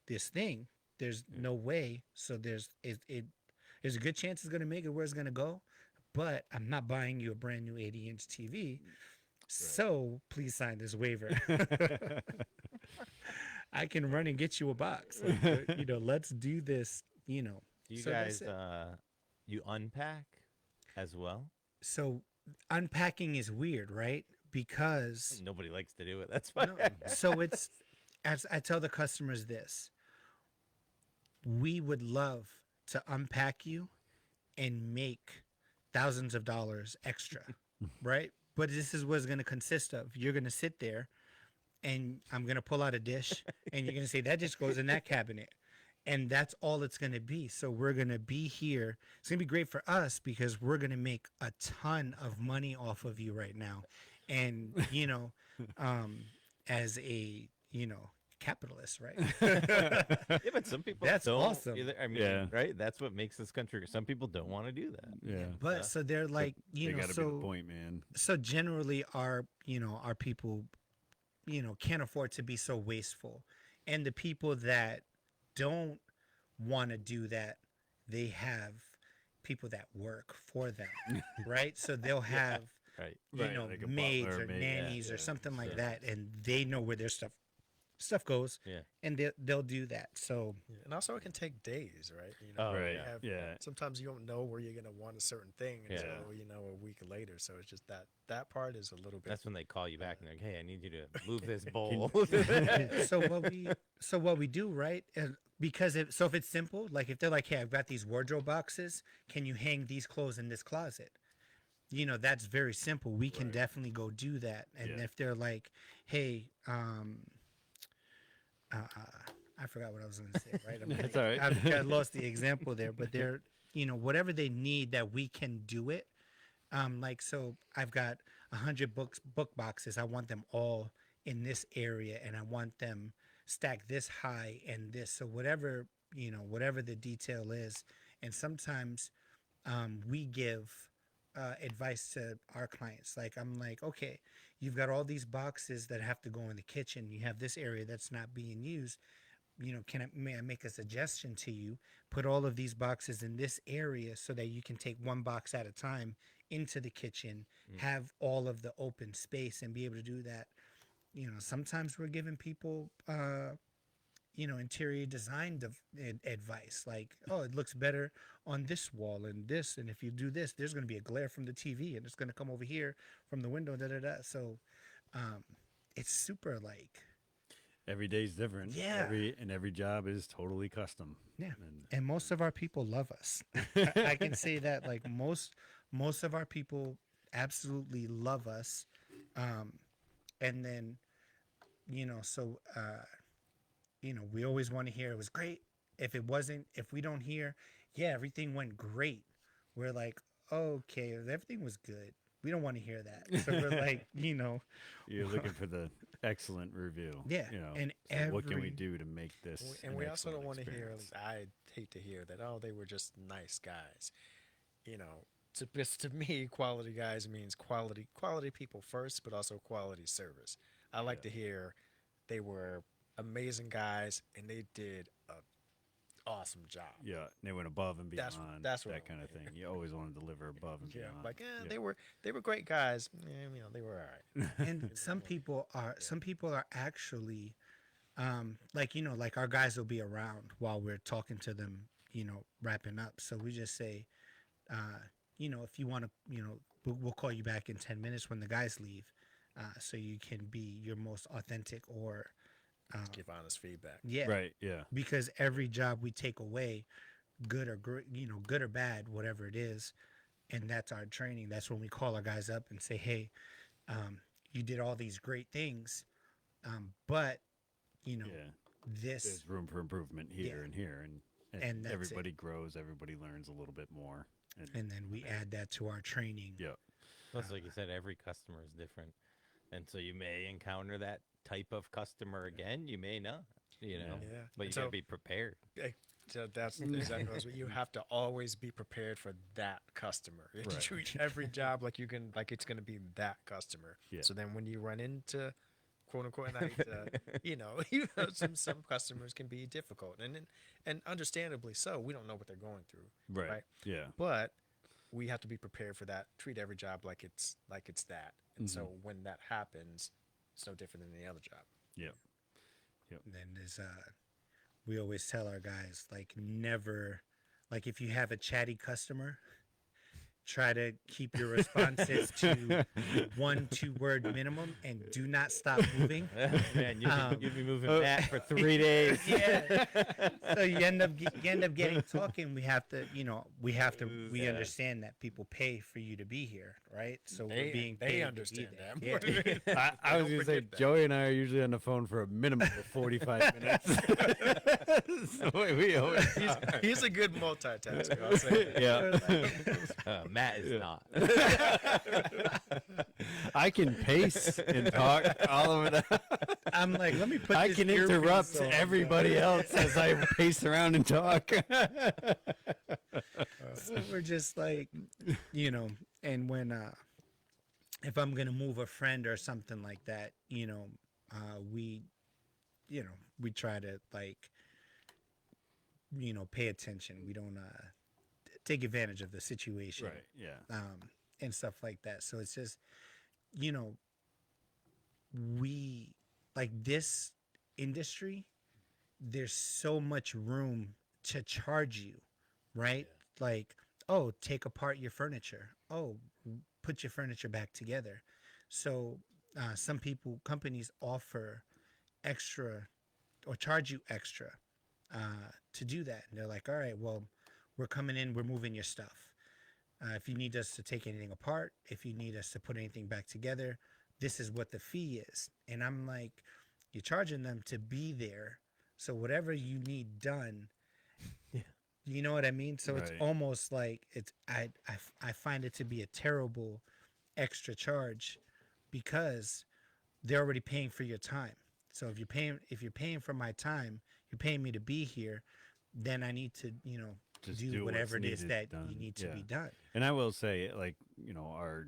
this thing. There's no way. So there's a good chance it's gonna make it where it's gonna go, but I'm not buying you a brand new 80-inch TV. So please sign this waiver. I can run and get you a box. Like, let's do this. Do you So that's guys you unpack as well? So unpacking is weird, right? Because Nobody likes to do it. That's why. no, so it's, as I tell the customers this, we would love to unpack you and make thousands of dollars extra, right? But this is what it's going to consist of. You're going to sit there and I'm going to pull out a dish and you're going to say, that just goes in that cabinet. And that's all it's going to be. So we're going to be here. It's going to be great for us because we're going to make a ton of money off of you right now. And, as a, capitalists, right? Yeah, but some people That's don't. awesome. Either. I mean, Yeah. right? That's what makes this country. Some people don't want to do that. Yeah. But so they're like, They you know, got to be the so point, man. so generally our people, can't afford to be so wasteful, and the people that don't want to do that, they have people that work for them, right? So they'll have Right. Right, like a maids butler, or maid, yeah, nannies or yeah, something like yeah. that, and they know where their stuff goes, Yeah. and they'll do that. So Yeah, and also it can take days, right? Oh, Right. yeah. Yeah. Sometimes you don't know where you're gonna want a certain thing Yeah. until a week later. So it's just that part is a little bit. That's when they call you back and they're like, "Hey, I need you to move this bowl." so what we do, right? Because if it's simple, like if they're like, hey, I've got these wardrobe boxes, can you hang these clothes in this closet? That's very simple. We can Right. definitely go do that. And Yeah. if they're like, hey, I forgot what I was going to say, right? That's all right. I lost the example there, but they're, whatever they need that we can do it. Like, so I've got 100 book boxes. I want them all in this area, and I want them stacked this high and this. So whatever the detail is, and sometimes we give advice to our clients. Like, I'm like, okay, you've got all these boxes that have to go in the kitchen. You have this area that's not being used. May I make a suggestion to you? Put all of these boxes in this area so that you can take one box at a time into the kitchen, have all of the open space, and be able to do that. Sometimes we're giving people, interior design advice, like, oh, it looks better on this wall and this, and if you do this, there's going to be a glare from the TV, and it's going to come over here from the window. So, it's super like. Every day's different. Yeah. Every job is totally custom. Yeah, And and most of our people love us. I can say that, like, most of our people absolutely love us, and then, we always want to hear it was great. If we don't hear, yeah, everything went great, we're like, okay, everything was good. We don't want to hear that. So we're like, you're looking for the excellent review. Yeah, and so what can we every- do to make this? And an we also don't excellent want to hear. experience? I hate to hear that. Oh, they were just nice guys. To me, quality guys means quality people first, but also quality service. I like to hear they were amazing guys and they did a awesome job. Yeah, they went above and That's- beyond. that's what I that kind of wanna thing. You always want to deliver above and Yeah, beyond. like Yeah. they were great guys. Yeah, they were all right. And some people are actually, like our guys will be around while we're talking to them, wrapping up. So we just say, if you want to, we'll call you back in 10 minutes when the guys leave, so you can be your most authentic or, Give honest feedback. yeah, Right. Yeah. because every job we take away, good or good or bad, whatever it is, and that's our training. That's when we call our guys up and say, hey, you did all these great things, but Yeah. this, There's room for improvement here Yeah. and here, and And that's it. everybody grows. Everybody learns a little bit more. and then we add that to our training. Yeah. Plus, like you said, every customer is different, and so you may encounter that type of customer again. You may not. Yeah. But you And gotta so- be prepared. So that's exactly what you have to always be prepared for that customer. You Right. treat every job like it's going to be that customer. Yeah. So then when you run into quote unquote, and I hate to, some customers can be difficult, and understandably so. We don't know what they're going through, Right. Yeah. but we have to be prepared for that. Treat every job like it's that, and Mm-hmm. so when that happens, it's no different than any other job. Yeah. And then there's we always tell our guys, like, never, like, if you have a chatty customer, try to keep your responses to 1-2 word minimum, and do not stop moving. Man, you'd be moving oh. that for 3 days. Yeah. So you end up getting talking. We understand that people pay for you to be here, right? So we're being paid They to understand be there. that. Yeah. I was Don't gonna say forget that. Joey and I are usually on the phone for a minimum of 45 minutes. So we always He's a good multitasker. I'll say that. yeah. Matt is not. I can pace and talk all over the. I'm like, let me put. I this can earpiece interrupt on. everybody else as I pace around and talk. So we're just like, and when if I'm gonna move a friend or something like that, we, we try to like, pay attention. We don't take advantage of the situation, Right. Yeah. and stuff like that. So it's just, you know, we like this industry. There's so much room to charge you, right? Like, oh, take apart your furniture. Oh, put your furniture back together. So some companies offer extra or charge you extra to do that. And they're like, all right, well, we're coming in, we're moving your stuff. If you need us to take anything apart, if you need us to put anything back together, this is what the fee is. And I'm like, you're charging them to be there. So whatever you need done, Yeah. you know what I mean? So it's Right. almost like I find it to be a terrible extra charge because they're already paying for your time. So if you're paying for my time, you're paying me to be here, then I need to, Just do do whatever what's it is needed that done. you need to Yeah. be done. And I will say, like, our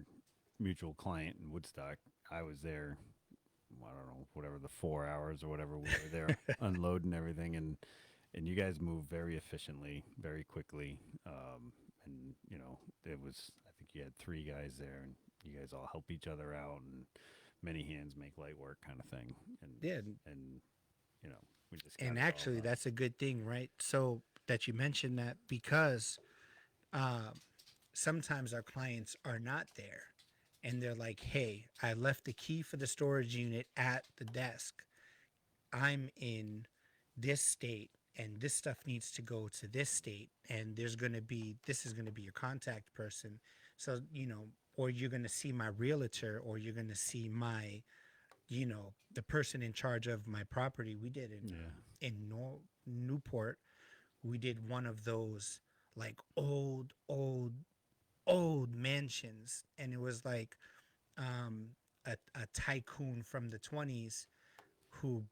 mutual client in Woodstock, I was there, I don't know, whatever, the 4 hours or whatever we were there unloading everything. And you guys move very efficiently, very quickly. And, it was, I think you had 3 guys there, and you guys all help each other out, and many hands make light work kind of thing. And, Yeah, we just got and it all actually done. that's a good thing, right? So that you mentioned that because sometimes our clients are not there and they're like, hey, I left the key for the storage unit at the desk. I'm in this state and this stuff needs to go to this state, and this is going to be your contact person. So, or you're going to see my realtor, or you're going to see my, the person in charge of my property. We did in Newport, we did one of those like old mansions, and it was like a tycoon from the 20s who,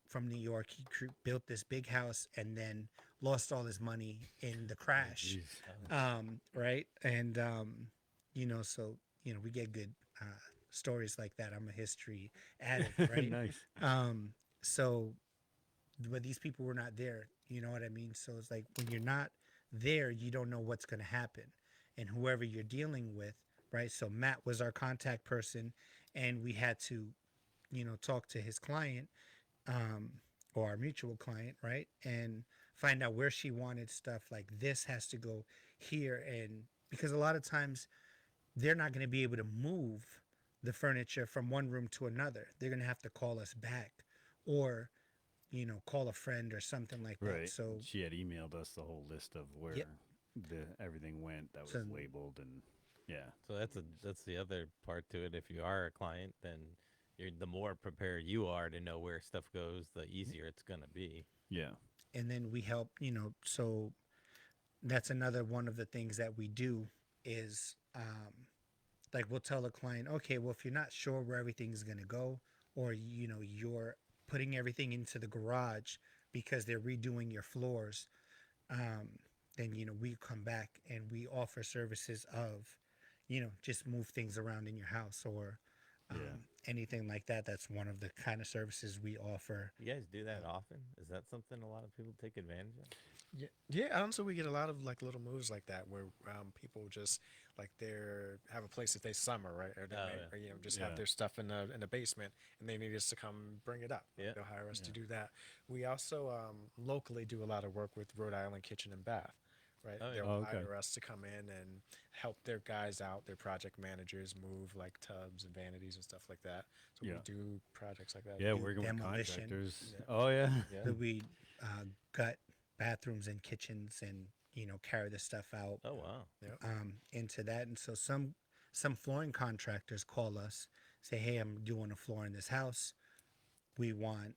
from New York. He built this big house and then lost all his money in the crash. Jeez. Right. And so we get good stories like that. I'm a history addict, right? Nice. So but these people were not there, you know what I mean? So it's like when you're not there, you don't know what's going to happen, and whoever you're dealing with, right? So Matt was our contact person, and we had to, talk to his client, um, or our mutual client, right? And find out where she wanted stuff. Like, this has to go here. And because a lot of times they're not going to be able to move the furniture from one room to another. They're going to have to call us back, or call a friend or something like that. Right. So She had emailed us the whole list of where Yep. everything went that was So- labeled, and yeah. So that's the other part to it. If you are a client, then the more prepared you are to know where stuff goes, the easier it's gonna be. Yeah. and then we help, so that's another one of the things that we do is like we'll tell the client, okay, well, if you're not sure where everything's going to go, or you're putting everything into the garage because they're redoing your floors, um, then we come back and we offer services of just move things around in your house, or Yeah. anything like that. That's one of the kind of services we offer. You guys do that often? Is that something a lot of people take advantage of? Yeah, yeah. Honestly, we get a lot of like little moves like that where people just like have a place that they summer, right? Or, they Oh, may, yeah. or just Yeah. have their stuff in the basement, and they need us to come bring it up. Yeah. They'll hire us to Yeah. do that. We also locally do a lot of work with Rhode Island Kitchen and Bath. Right, Oh, yeah. they'll Oh, okay. hire us to come in and help their guys out, their project managers move like tubs and vanities and stuff like that. So Yeah. we do projects like that. Yeah, do working with demolition. contractors. Yeah. Oh yeah. Yeah. That we gut bathrooms and kitchens, and carry the stuff out Oh wow. into that. And so some flooring contractors call us, say, hey, I'm doing a floor in this house. We want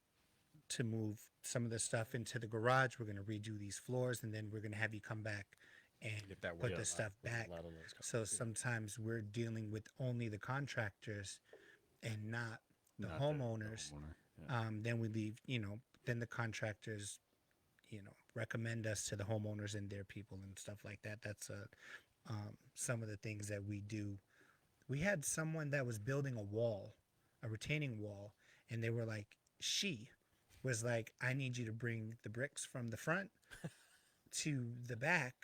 to move some of the stuff into the garage. We're going to redo these floors, and then we're going to have you come back and If that put were the stuff back. So sometimes we're dealing with only the contractors and not the Not homeowners. homeowner. Yeah. Then we leave, then the contractors, recommend us to the homeowners and their people and stuff like that. That's some of the things that we do. We had someone that was building a wall, a retaining wall, and they were like, she was like, I need you to bring the bricks from the front to the back,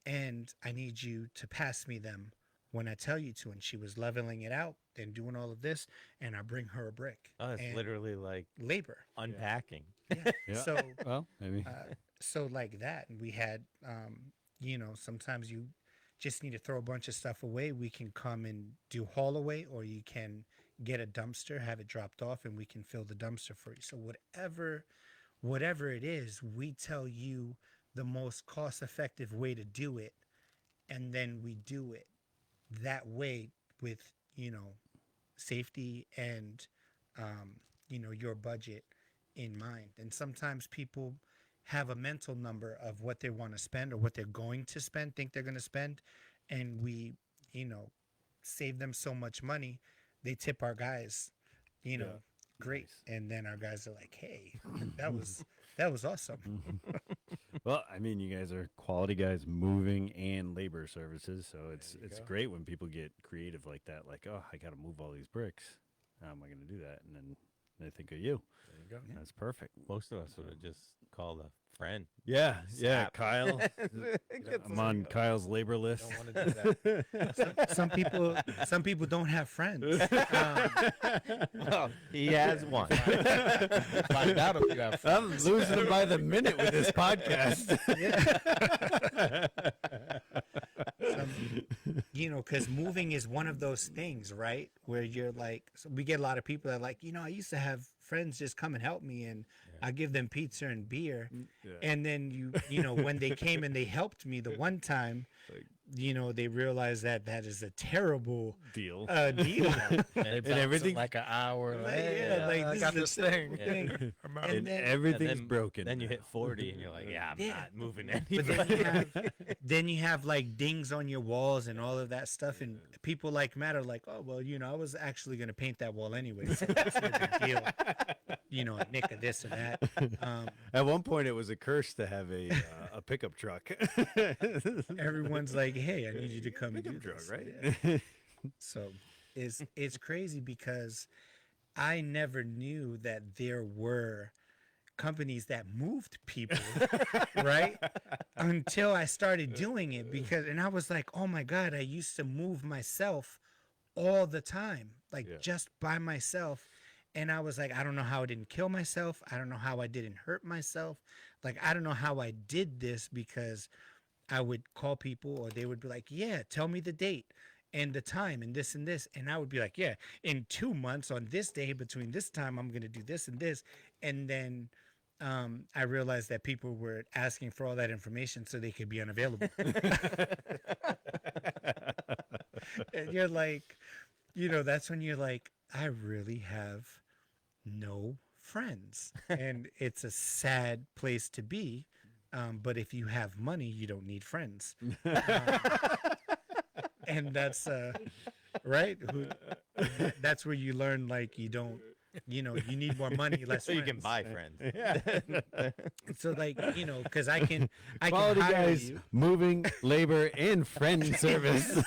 and I need you to pass me them when I tell you to. And she was leveling it out and doing all of this, and I bring her a brick. Oh, it's and literally like labor. unpacking. Yeah. Yeah. So Well, maybe. so like that, and we had sometimes you just need to throw a bunch of stuff away. We can come and do haul away, or you can get a dumpster, have it dropped off, and we can fill the dumpster for you. So whatever it is, we tell you the most cost effective way to do it, and then we do it that way with safety and your budget in mind. And sometimes people have a mental number of what they want to spend or what they're going to spend, think they're going to spend, and we save them so much money. They tip our guys great. Nice. And then our guys are like, hey, that was awesome. Well, I mean, you guys are quality guys, moving and labor services, so it's go. great when people get creative like that. Like, oh, I got to move all these bricks. How am I going to do that? And then they think of you. There you go. That's perfect. Most of us would have just called a friend. Yeah, yeah, Snap. Kyle. I'm on Kyle's labor list. Don't want to do that. Some people don't have friends. Well, he has one. Find out if you have I'm losing them by the minute with this podcast. Because moving is one of those things, right? Where you're like, so we get a lot of people that are like, I used to have friends just come and help me, and I give them pizza and beer. Yeah. And then when they came and they helped me the one time, Like- they realized that is a terrible Deal. deal. and it everything- like an hour. Like, Hey, yeah, like, I this got is this the thing. thing. I'm out. And And then- everything's then- broken. Then you now. hit 40 and you're like, yeah, I'm Yeah. not moving But anywhere. then you have like dings on your walls and all of that stuff, and people like Matt are like, oh well, I was actually gonna paint that wall anyway, so it's no big deal. A nick of this or that. At one point, it was a curse to have a pickup truck. Everyone's like, hey, I need you to come and do Pickup truck, this. right? Yeah. So it's crazy because I never knew that there were companies that moved people, right? Until I started doing it, and I was like, oh my God, I used to move myself all the time, like Yeah. just by myself. And I was like, I don't know how I didn't kill myself. I don't know how I didn't hurt myself. Like, I don't know how I did this, because I would call people, or they would be like, yeah, tell me the date and the time and this and this. And I would be like, yeah, in 2 months on this day, between this time, I'm going to do this and this. And then I realized that people were asking for all that information so they could be unavailable. And you're like, that's when you're like, I really have no friends. And it's a sad place to be. But if you have money, you don't need friends. And that's right. That's where you learn, like, you don't, you need more money, less So you can friends. buy friends. So like, because I can Quality hire guys, you, moving, labor, and friend service.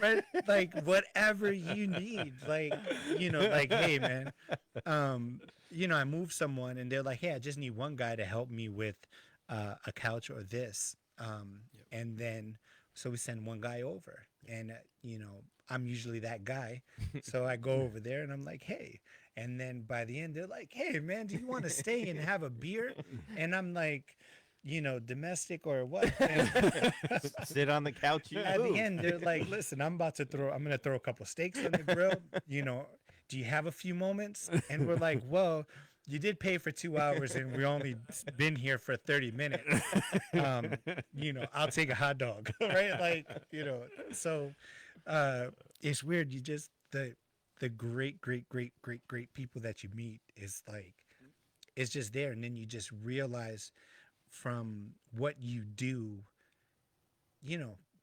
right? Like whatever you need, like, like, hey man, I move someone and they're like, hey, I just need one guy to help me with a couch or this, and then so we send one guy over, and I'm usually that guy, so I go over there and I'm like, hey. And then by the end, they're like, hey, man, do you want to stay and have a beer? And I'm like, domestic or what? And Sit on the couch. You at move. the end, they're like, listen, I'm going to throw a couple steaks on the grill. Do you have a few moments? And we're like, well, you did pay for 2 hours and we only been here for 30 minutes. I'll take a hot dog, right? Like, so it's weird. You just, the great people that you meet is like, it's just there. And then you just realize from what you do,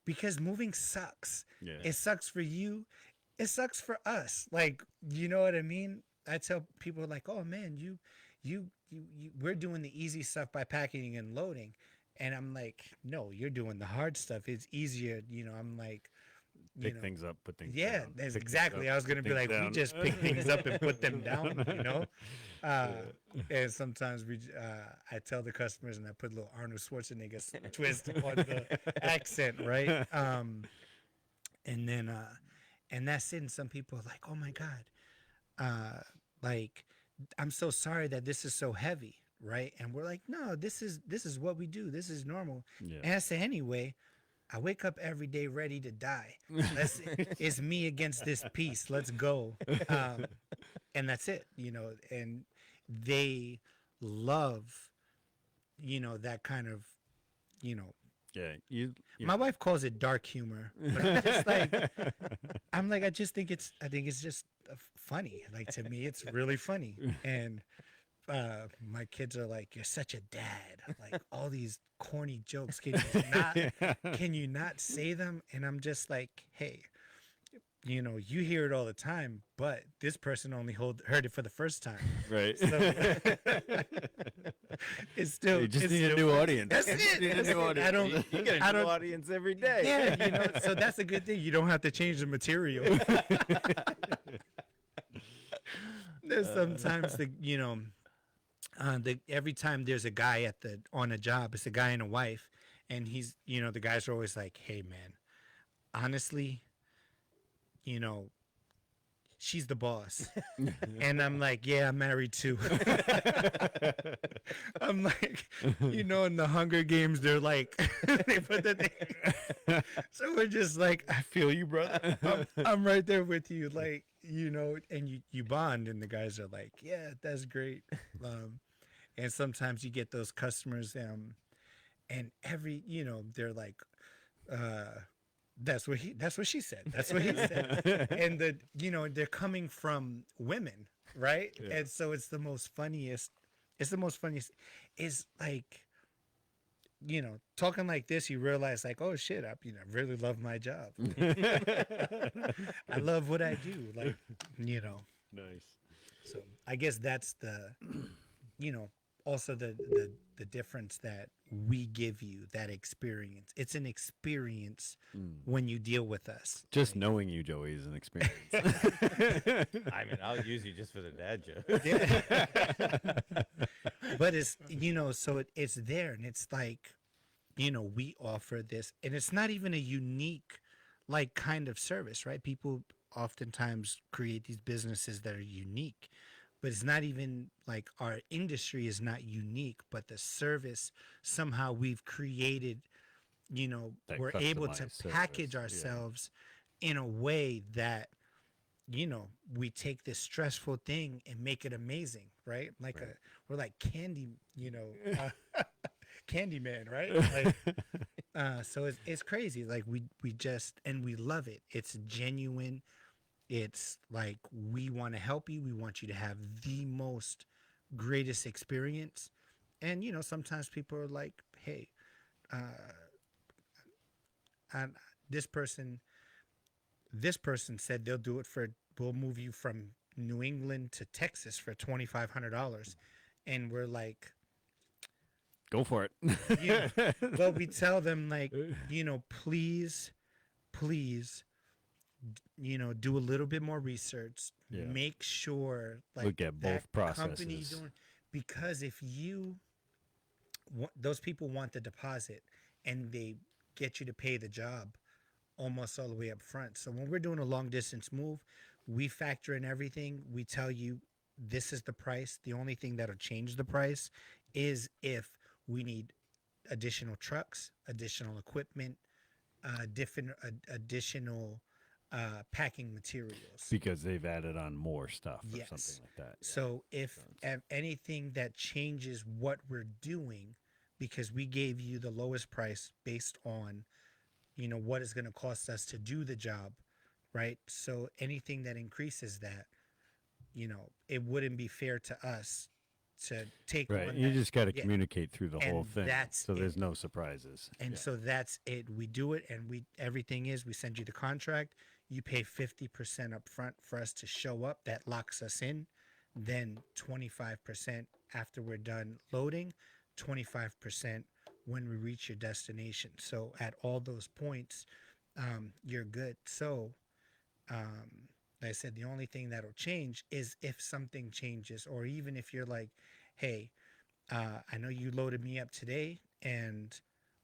because moving sucks. Yeah. It sucks for you. It sucks for us. Like, you know what I mean? I tell people like, oh man, we're doing the easy stuff by packing and loading. And I'm like, no, you're doing the hard stuff. It's easier. I'm like, Pick things up, put things yeah, down. that's Pick things exactly. up, I was going to put be things like, we down. just pick things up and put them down. And sometimes I tell the customers and I put a little Arnold Schwarzenegger twist on the accent, right? And then, and that's it. And some people are like, oh my God, like, I'm so sorry that this is so heavy, right? And we're like, no, this is what we do. This is normal. Yeah. And I say, anyway, I wake up every day ready to die. It's me against this piece. Let's go. And that's it, and they love, that kind of, Yeah. my wife calls it dark humor, but I'm just like, I just think I think it's just funny. Like, to me, it's really funny. And my kids are like, you're such a dad. Like, all these corny jokes. Can you not say them? And I'm just like, hey, you hear it all the time, but this person only heard it for the first time. Right. So it's still, You just it's need a still new funny. audience. That's You it. need a That's new it. audience. I don't, You get a I new don't, audience every day. yeah, so that's a good thing. You don't have to change the material. There's sometimes every time there's a guy on a job, it's a guy and a wife, and he's, the guys are always like, hey man, honestly, she's the boss. And I'm like, yeah, I'm married too. I'm like, in the Hunger Games, they're like, they put the thing. So we're just like, I feel you, brother. I'm right there with you. Like, and you bond, and the guys are like, yeah, that's great. And sometimes you get those customers, and they're like, that's what she said. That's what he said. And they're coming from women, right? Yeah. And so it's the most funniest. Is like, talking like this, you realize like, oh shit, I really love my job. I love what I do. Like, Nice. so I guess that's the, also the difference that we give you, that experience. It's an experience when you deal with us. Just knowing you, Joey, is an experience. I mean, I'll use you just for the dad joke. Yeah. But it's, so it's there, and it's like, we offer this, and it's not even a unique, like, kind of service, right? People oftentimes create these businesses that are unique, but it's not even like our industry is not unique, but the service somehow we've created, That we're able to customized package service, yeah. ourselves in a way that, we take this stressful thing and make it amazing, right? Like Right. we're like candy, Candyman, right? Like, so it's crazy. Like we just, and we love it. It's genuine. It's like, we want to help you. We want you to have the most greatest experience. And, sometimes people are like, hey, and this person said they'll do it we'll move you from New England to Texas for $2,500. And we're like, Go for it. well, we tell them like, please, do a little bit more research. Yeah. Make sure, like, Look at that both company processes. because if those people want the deposit and they get you to pay the job almost all the way up front. So when we're doing a long distance move, we factor in everything. We tell you this is the price. The only thing that'll change the price is if we need additional trucks, additional equipment, additional packing materials. Because they've added on more stuff or Yes. something like that. So if anything that changes what we're doing, because we gave you the lowest price based on, what it's going to cost us to do the job, right? So anything that increases that, it wouldn't be fair to us to take Right. on You that. just got to Yeah. communicate through the whole And thing. that's So there's it. no surprises. And Yeah. so that's it. We do it, and everything is we send you the contract. You pay 50% up front for us to show up. That locks us in. Then 25% after we're done loading, 25% when we reach your destination. So at all those points, you're good. So, like I said, the only thing that'll change is if something changes, or even if you're like, hey, I know you loaded me up today, and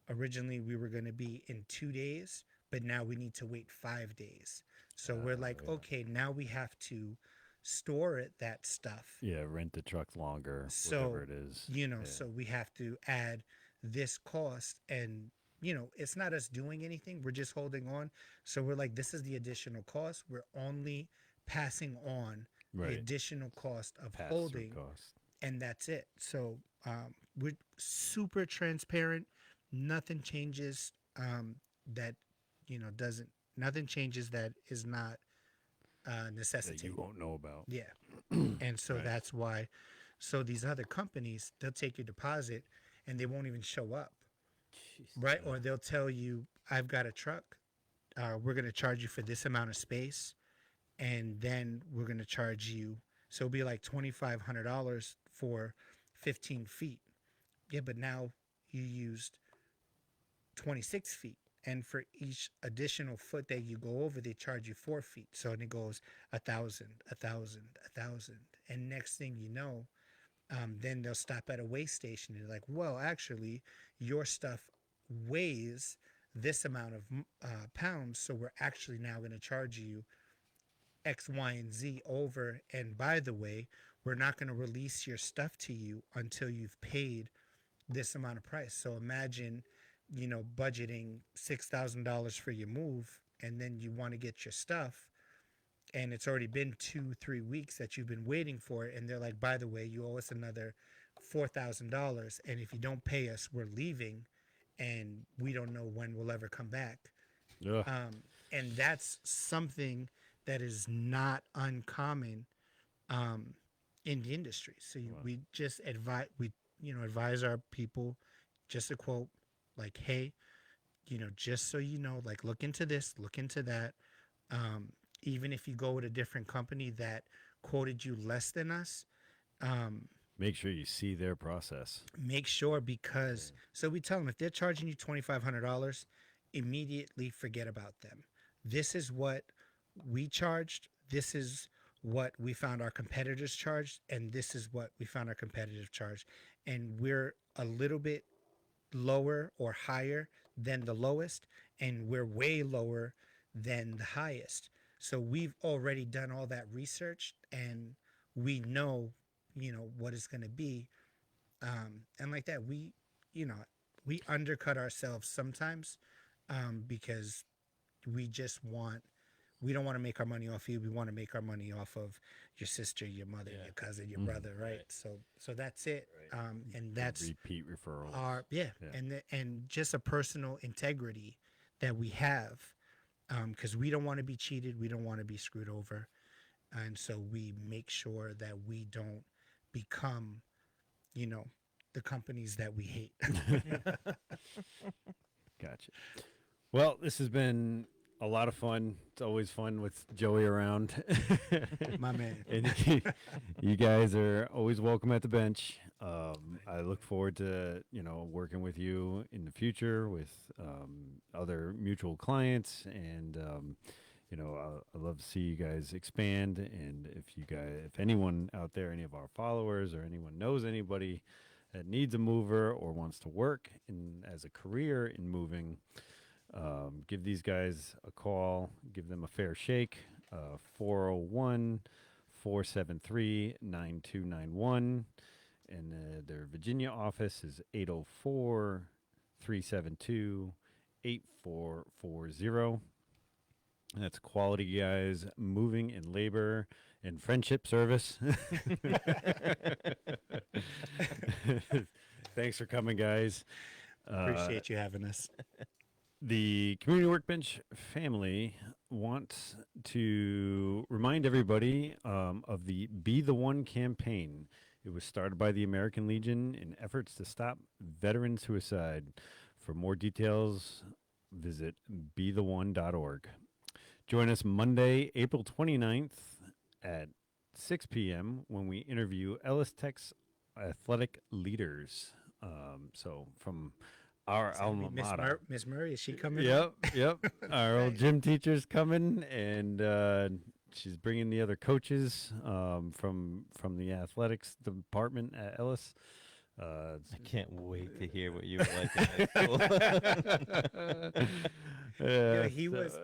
originally we were going to be in 2 days, but now we need to wait 5 days. So we're like, yeah. okay, now we have to store it, that stuff. Yeah. Rent the truck longer, So, whatever it is. Yeah. so we have to add this cost, and, it's not us doing anything. We're just holding on. So we're like, this is the additional cost. We're only passing on the Right. additional cost of Pass through holding, cost. and that's it. So we're super transparent. Nothing changes that doesn't. Nothing changes that is not That necessitated. you won't know about. Yeah, and so Right. that's why. So these other companies, they'll take your deposit and they won't even show up, Jeez. right? Or they'll tell you, "I've got a truck. We're going to charge you for this amount of space, and then we're going to charge you." So it'll be like $2,500 for 15 feet. Yeah, but now you used 26 feet. And for each additional foot that you go over, they charge you 4 feet. So it goes 1,000, 1,000, 1,000. And next thing you know, then they'll stop at a weigh station and they're like, well, actually, your stuff weighs this amount of pounds. So we're actually now going to charge you X, Y, and Z over. And by the way, we're not going to release your stuff to you until you've paid this amount of price. So imagine, budgeting $6,000 for your move, and then you want to get your stuff, and it's already been 2-3 weeks that you've been waiting for it, and they're like, by the way, you owe us another $4,000, and if you don't pay us, we're leaving, and we don't know when we'll ever come back. Yeah. And that's something that is not uncommon in the industry. So we just advise our people, just a quote, like, hey, just so you know, like, look into this, look into that. Even if you go with a different company that quoted you less than us, Make sure you see their process. make sure, because so we tell them, if they're charging you $2,500, immediately forget about them. This is what we charged. This is what we found our competitors charged, and this is what we found our competitive charge. And we're a little bit lower or higher than the lowest, and we're way lower than the highest. So we've already done all that research, and we know, what it's going to be. And like that, we undercut ourselves sometimes, because we just want, we don't want to make our money off you. We want to make our money off of your sister, your mother, Yeah. your cousin, your brother, right? Right. So that's it. And that's Repeat referrals. our Yeah. and just a personal integrity that we have, because we don't want to be cheated. We don't want to be screwed over, and so we make sure that we don't become, the companies that we hate. Gotcha. Well, this has been a lot of fun. It's always fun with Joey around. My man. And you guys are always welcome at the bench. I look forward to working with you in the future with other mutual clients, and I love to see you guys expand. And if anyone out there, any of our followers, or anyone knows anybody that needs a mover or wants to work as a career in moving, give these guys a call, give them a fair shake. 401-473-9291. And their Virginia office is 804-372-8440. And that's Quality Guys Moving and Labor and Friendship Service. Thanks for coming, guys. Appreciate you having us. The Community Workbench family wants to remind everybody of the Be the One campaign. It was started by the American Legion in efforts to stop veteran suicide. For more details, visit betheone.org. Join us Monday, April 29th at 6 p.m. when we interview Ellis Tech's athletic leaders. So from our Is that alma Miss mater. Miss Murray, is she coming? Yep. Our old gym teacher's coming, and she's bringing the other coaches from the athletics department at Ellis. I can't wait to hear what you were like in high school. Yeah, he was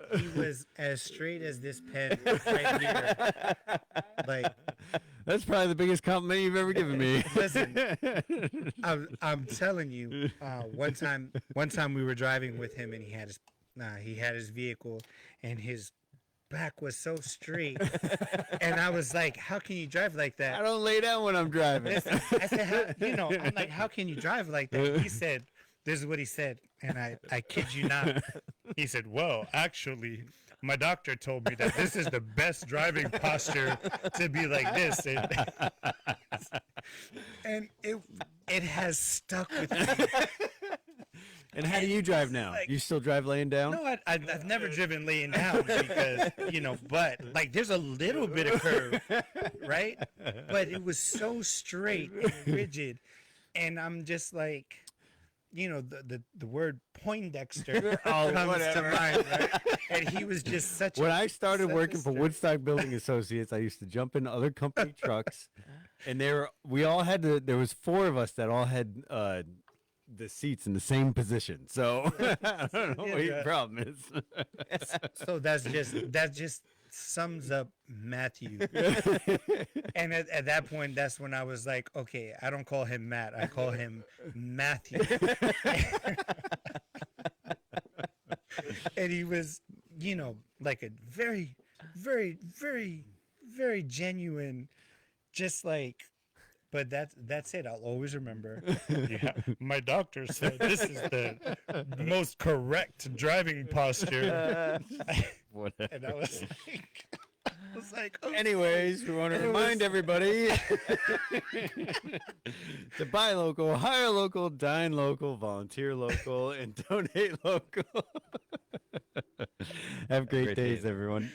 as straight as this pen right here. Like, that's probably the biggest compliment you've ever given me. listen, I'm telling you, one time we were driving with him and he had his vehicle and his back was so straight, and I was like, "How can you drive like that?" I don't lay down when I'm driving. Listen, I said, I'm like, "How can you drive like that?" He said, "This is what he said," and I kid you not. He said, "Well, actually, my doctor told me that this is the best driving posture to be like this," and it has stuck with me. And how do you drive now? Like- You still drive laying down? No, I've never driven laying down because, but like there's a little bit of curve, right? But it was so straight and rigid. And I'm just like, the word Poindexter comes to mind, right? And he was just such When a I started such a working for straight- Woodstock Building Associates, I used to jump in other company trucks, and there was 4 of us that all had the seats in the same position. So I don't know what your problem is. So that just sums up Matthew. And at that point, that's when I was like, okay, I don't call him Matt, I call him Matthew. And he was, like a very, very, very, very genuine, just like. But that's it. I'll always remember. Yeah, my doctor said this is the most correct driving posture. Whatever. And I was like, oh, Anyways, we want to remind everybody to buy local, hire local, dine local, volunteer local, and donate local. Have great days, everyone.